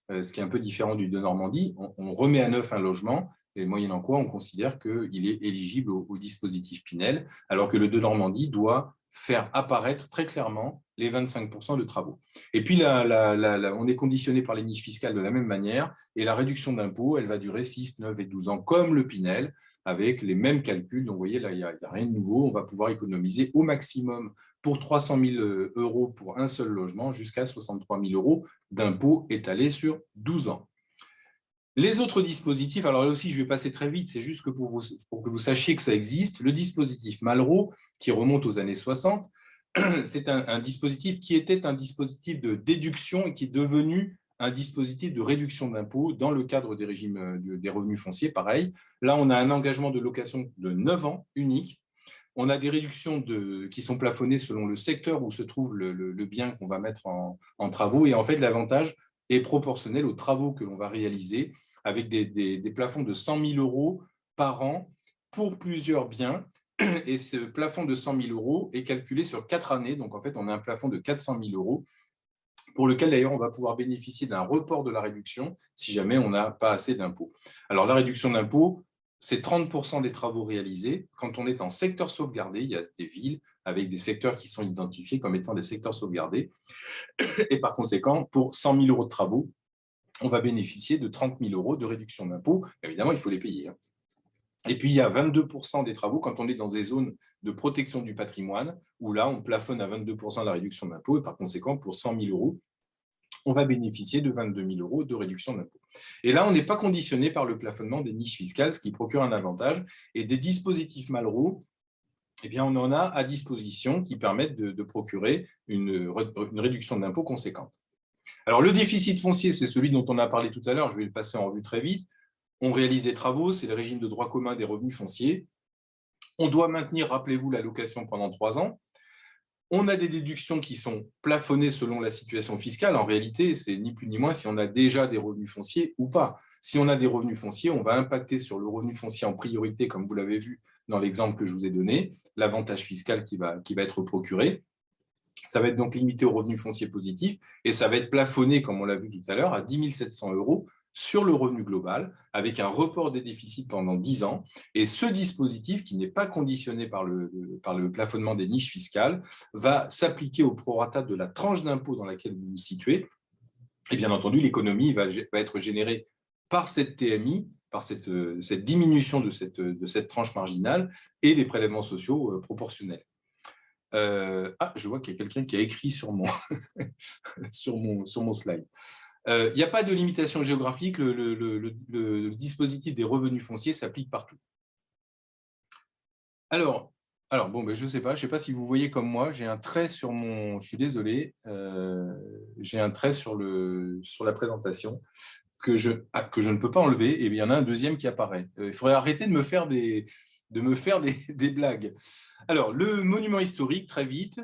ce qui est un peu différent du de Normandie. On remet à neuf un logement, et moyennant quoi on considère qu'il est éligible au dispositif Pinel, alors que le de Normandie doit faire apparaître très clairement les 25% de travaux. Et puis, on est conditionné par les niches fiscales de la même manière, et la réduction d'impôt, elle va durer 6, 9 et 12 ans, comme le Pinel, avec les mêmes calculs. Donc, vous voyez, là, il n'y a rien de nouveau. On va pouvoir économiser au maximum pour 300 000 € pour un seul logement, jusqu'à 63 000 € d'impôt étalés sur 12 ans. Les autres dispositifs, alors là aussi, je vais passer très vite, c'est juste que pour que vous sachiez que ça existe. Le dispositif Malraux, qui remonte aux années 60, c'est un dispositif qui était un dispositif de déduction et qui est devenu un dispositif de réduction d'impôt dans le cadre des régimes des revenus fonciers, pareil. Là, on a un engagement de location de 9 ans unique. On a des réductions qui sont plafonnées selon le secteur où se trouve le bien qu'on va mettre en travaux. Et en fait, l'avantage est proportionnel aux travaux que l'on va réaliser, avec des plafonds de 100 000 € par an pour plusieurs biens. Et ce plafond de 100 000 € est calculé sur 4 années. Donc, en fait, on a un plafond de 400 000 € pour lequel, d'ailleurs, on va pouvoir bénéficier d'un report de la réduction si jamais on n'a pas assez d'impôts. Alors, la réduction d'impôts, c'est 30% des travaux réalisés. Quand on est en secteur sauvegardé, il y a des villes avec des secteurs qui sont identifiés comme étant des secteurs sauvegardés. Et par conséquent, pour 100 000 € de travaux, on va bénéficier de 30 000 € de réduction d'impôts. Évidemment, il faut les payer. Et puis, il y a 22% des travaux quand on est dans des zones de protection du patrimoine, où là, on plafonne à 22% la réduction d'impôt, et par conséquent, pour 100 000 €, on va bénéficier de 22 000 € de réduction d'impôt. Et là, on n'est pas conditionné par le plafonnement des niches fiscales, ce qui procure un avantage. Et des dispositifs Malraux, eh bien, on en a à disposition qui permettent de procurer une réduction d'impôt conséquente. Alors, le déficit foncier, c'est celui dont on a parlé tout à l'heure, je vais le passer en revue très vite. On réalise des travaux, c'est le régime de droit commun des revenus fonciers. On doit maintenir, rappelez-vous, la location pendant 3 ans. On a des déductions qui sont plafonnées selon la situation fiscale. En réalité, c'est ni plus ni moins si on a déjà des revenus fonciers ou pas. Si on a des revenus fonciers, on va impacter sur le revenu foncier en priorité, comme vous l'avez vu dans l'exemple que je vous ai donné, l'avantage fiscal qui va être procuré. Ça va être donc limité aux revenus fonciers positifs et ça va être plafonné, comme on l'a vu tout à l'heure, à 10 700 € sur le revenu global, avec un report des déficits pendant 10 ans. Et ce dispositif, qui n'est pas conditionné par le plafonnement des niches fiscales, va s'appliquer au prorata de la tranche d'impôt dans laquelle vous vous situez. Et bien entendu, l'économie va être générée par cette TMI, par cette diminution de cette tranche marginale et les prélèvements sociaux proportionnels. Je vois qu'il y a quelqu'un qui a écrit sur mon, sur mon slide. Il n'y a pas de limitation géographique, le dispositif des revenus fonciers s'applique partout. Alors bon, je ne sais pas si vous voyez comme moi, j'ai un trait sur mon, je suis désolé, j'ai un trait sur la présentation que je ne peux pas enlever, et il y en a un deuxième qui apparaît. Il faudrait arrêter de me faire des blagues. Alors, le monument historique, très vite.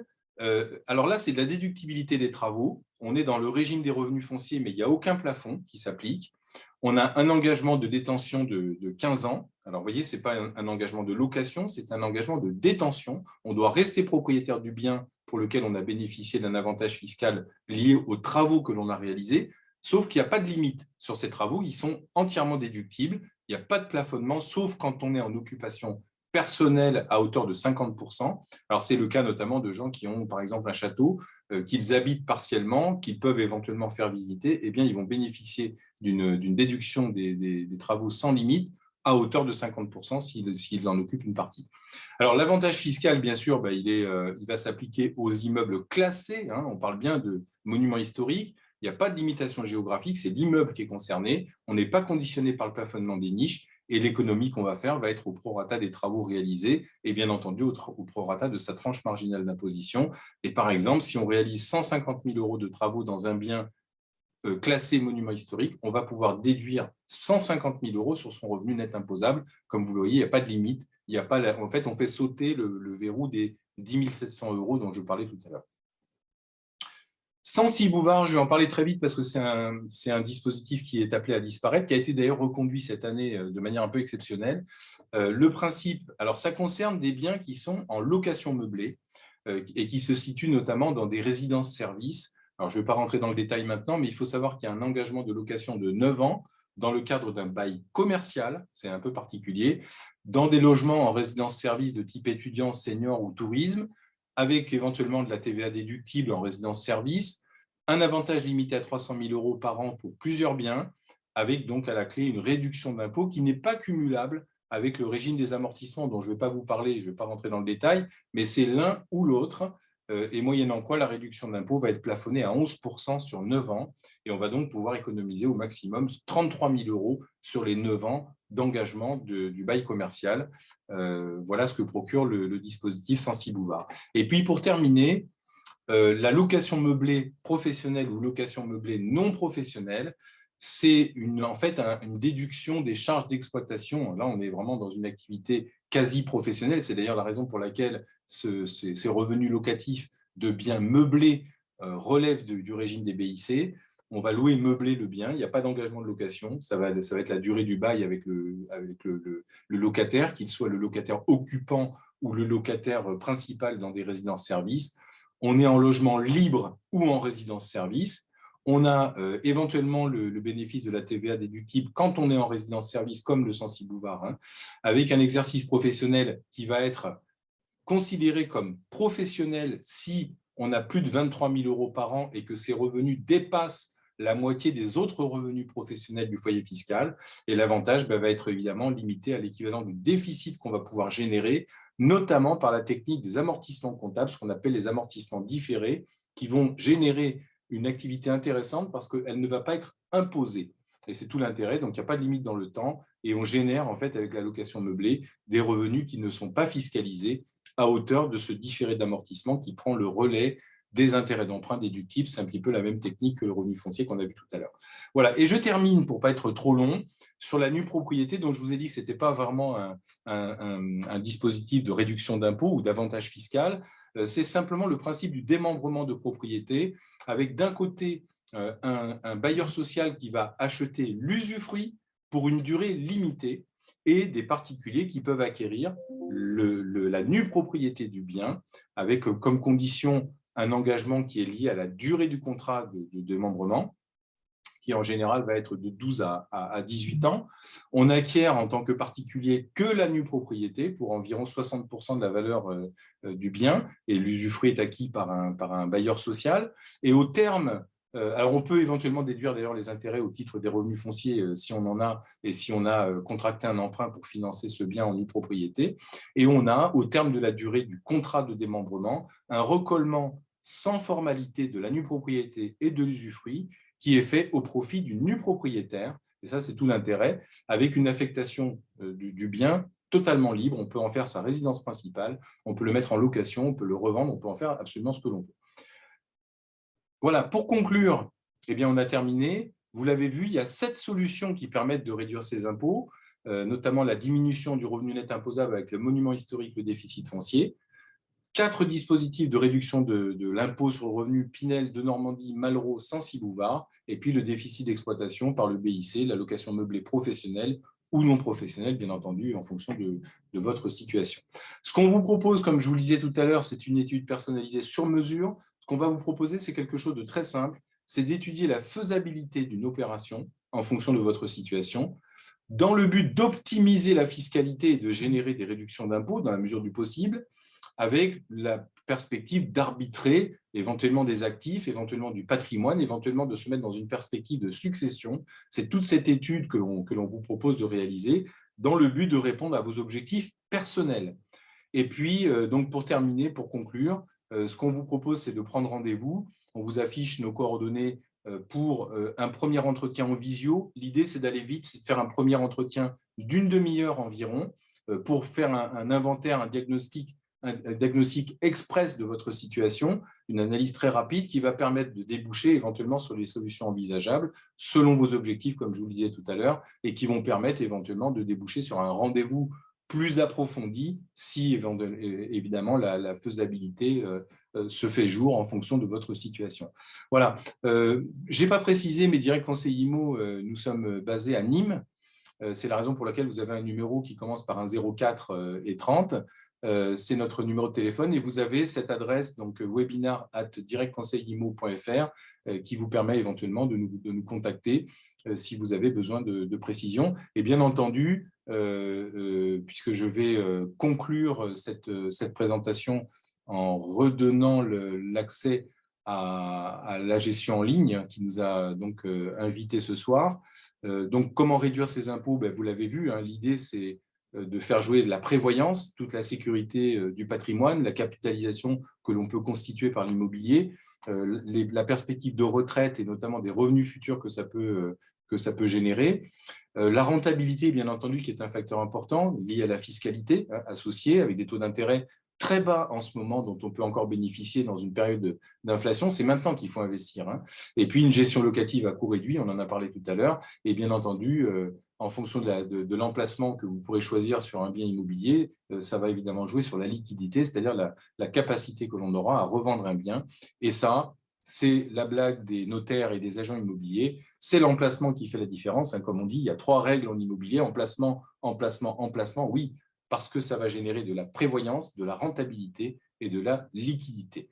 Alors là, c'est de la déductibilité des travaux. On est dans le régime des revenus fonciers, mais il n'y a aucun plafond qui s'applique. On a un engagement de détention de 15 ans. Alors, vous voyez, ce n'est pas un engagement de location, c'est un engagement de détention. On doit rester propriétaire du bien pour lequel on a bénéficié d'un avantage fiscal lié aux travaux que l'on a réalisés, sauf qu'il n'y a pas de limite sur ces travaux. Ils sont entièrement déductibles. Il n'y a pas de plafonnement, sauf quand on est en occupation personnel à hauteur de 50%. Alors, c'est le cas notamment de gens qui ont, par exemple, un château, qu'ils habitent partiellement, qu'ils peuvent éventuellement faire visiter. Eh bien, ils vont bénéficier d'une déduction des travaux sans limite à hauteur de 50% s'ils en occupent une partie. Alors, l'avantage fiscal, bien sûr, il va s'appliquer aux immeubles classés. Hein, on parle bien de monuments historiques. Il n'y a pas de limitation géographique, c'est l'immeuble qui est concerné. On n'est pas conditionné par le plafonnement des niches et l'économie qu'on va faire va être au prorata des travaux réalisés et bien entendu au prorata de sa tranche marginale d'imposition. Et par exemple, si on réalise 150 000 € de travaux dans un bien classé monument historique, on va pouvoir déduire 150 000 € sur son revenu net imposable. Comme vous le voyez, il n'y a pas de limite. Il y a pas, en fait, on fait sauter le verrou des 10 700 € dont je parlais tout à l'heure. Censi Bouvard, je vais en parler très vite parce que c'est un dispositif qui est appelé à disparaître, qui a été d'ailleurs reconduit cette année de manière un peu exceptionnelle. Le principe, alors ça concerne des biens qui sont en location meublée et qui se situent notamment dans des résidences-services. Alors je ne vais pas rentrer dans le détail maintenant, mais il faut savoir qu'il y a un engagement de location de 9 ans dans le cadre d'un bail commercial, c'est un peu particulier, dans des logements en résidence-service de type étudiant, senior ou tourisme, avec éventuellement de la TVA déductible en résidence-service, un avantage limité à 300 000 € par an pour plusieurs biens, avec donc à la clé une réduction d'impôt qui n'est pas cumulable avec le régime des amortissements dont je ne vais pas vous parler, je ne vais pas rentrer dans le détail, mais c'est l'un ou l'autre, et moyennant quoi la réduction d'impôt va être plafonnée à 11% sur 9 ans, et on va donc pouvoir économiser au maximum 33 000 € sur les 9 ans d'engagement du bail commercial. Voilà ce que procure le dispositif Censi Bouvard. Et puis pour terminer, la location meublée professionnelle ou location meublée non professionnelle, c'est en fait une déduction des charges d'exploitation. Là, on est vraiment dans une activité quasi professionnelle. C'est d'ailleurs la raison pour laquelle ces revenus locatifs de biens meublés relèvent du régime des BIC. On va louer meubler le bien, il n'y a pas d'engagement de location, ça va être la durée du bail avec le locataire, qu'il soit le locataire occupant ou le locataire principal dans des résidences-services. On est en logement libre ou en résidence-service. On a éventuellement le bénéfice de la TVA déductible quand on est en résidence-service, comme le Censi Bouvard, hein, avec un exercice professionnel qui va être considéré comme professionnel si on a plus de 23 000 € par an et que ces revenus dépassent la moitié des autres revenus professionnels du foyer fiscal. Et l'avantage va être évidemment limité à l'équivalent du déficit qu'on va pouvoir générer, notamment par la technique des amortissements comptables, ce qu'on appelle les amortissements différés, qui vont générer une activité intéressante parce qu'elle ne va pas être imposée. Et c'est tout l'intérêt, donc il n'y a pas de limite dans le temps, et on génère en fait avec la location meublée des revenus qui ne sont pas fiscalisés à hauteur de ce différé d'amortissement qui prend le relais des intérêts d'emprunt déductibles. C'est un petit peu la même technique que le revenu foncier qu'on a vu tout à l'heure. Voilà, et je termine, pour ne pas être trop long, sur la nue propriété, dont je vous ai dit que ce n'était pas vraiment un dispositif de réduction d'impôt ou d'avantage fiscal. C'est simplement le principe du démembrement de propriété, avec d'un côté un bailleur social qui va acheter l'usufruit pour une durée limitée, et des particuliers qui peuvent acquérir la nue propriété du bien, avec comme condition un engagement qui est lié à la durée du contrat de démembrement, qui en général va être de 12 à 18 ans. On acquiert en tant que particulier que la nue propriété pour environ 60% de la valeur du bien, et l'usufruit est acquis par un bailleur social. Et au terme, alors on peut éventuellement déduire d'ailleurs les intérêts au titre des revenus fonciers si on en a, et si on a contracté un emprunt pour financer ce bien en nue propriété. Et on a, au terme de la durée du contrat de démembrement, un recollement sans formalité de la nue propriété et de l'usufruit qui est fait au profit du nu propriétaire. Et ça, c'est tout l'intérêt, avec une affectation du bien totalement libre. On peut en faire sa résidence principale, on peut le mettre en location, on peut le revendre, on peut en faire absolument ce que l'on veut. Voilà, pour conclure, eh bien, on a terminé. Vous l'avez vu, il y a 7 solutions qui permettent de réduire ces impôts, notamment la diminution du revenu net imposable avec le monument historique, le déficit foncier. 4 dispositifs de réduction de l'impôt sur le revenu Pinel, de Normandie, Malraux, Censi Bouvard, et puis le déficit d'exploitation par le BIC, la location meublée professionnelle ou non professionnelle, bien entendu, en fonction de votre situation. Ce qu'on vous propose, comme je vous le disais tout à l'heure, c'est une étude personnalisée sur mesure. Ce qu'on va vous proposer, c'est quelque chose de très simple, c'est d'étudier la faisabilité d'une opération en fonction de votre situation. dans le but d'optimiser la fiscalité et de générer des réductions d'impôts dans la mesure du possible, avec la perspective d'arbitrer éventuellement des actifs, éventuellement du patrimoine, éventuellement de se mettre dans une perspective de succession. C'est toute cette étude que l'on vous propose de réaliser dans le but de répondre à vos objectifs personnels. Et puis, donc pour terminer, pour conclure, ce qu'on vous propose, c'est de prendre rendez-vous. On vous affiche nos coordonnées pour un premier entretien en visio. L'idée, c'est d'aller vite, c'est de faire un premier entretien d'une demi-heure environ pour faire un inventaire, un diagnostic express de votre situation, une analyse très rapide qui va permettre de déboucher éventuellement sur les solutions envisageables selon vos objectifs, comme je vous le disais tout à l'heure, et qui vont permettre éventuellement de déboucher sur un rendez-vous plus approfondi si évidemment la faisabilité se fait jour en fonction de votre situation. Voilà. Je n'ai pas précisé, mais Direct Conseil IMO, nous sommes basés à Nîmes. C'est la raison pour laquelle vous avez un numéro qui commence par un 04 et 30. C'est notre numéro de téléphone et vous avez cette adresse donc webinar@directconseilimo.fr qui vous permet éventuellement de nous contacter si vous avez besoin de précision. Et bien entendu, puisque je vais conclure cette présentation en redonnant l'accès à la gestion en ligne qui nous a donc invités ce soir. Donc, comment réduire ses impôts? Vous l'avez vu, hein, l'idée, c'est de faire jouer la prévoyance, toute la sécurité du patrimoine, la capitalisation que l'on peut constituer par l'immobilier, la perspective de retraite et notamment des revenus futurs que ça peut générer. La rentabilité, bien entendu, qui est un facteur important lié à la fiscalité associée avec des taux d'intérêt très bas en ce moment, dont on peut encore bénéficier dans une période d'inflation. C'est maintenant qu'il faut investir, hein. Et puis, une gestion locative à coût réduit, on en a parlé tout à l'heure, et bien entendu, en fonction de l'emplacement que vous pourrez choisir sur un bien immobilier, ça va évidemment jouer sur la liquidité, c'est-à-dire la capacité que l'on aura à revendre un bien. Et ça, c'est la blague des notaires et des agents immobiliers, c'est l'emplacement qui fait la différence, hein. Comme on dit, il y a 3 règles en immobilier, emplacement, emplacement, emplacement, oui, parce que ça va générer de la prévoyance, de la rentabilité et de la liquidité.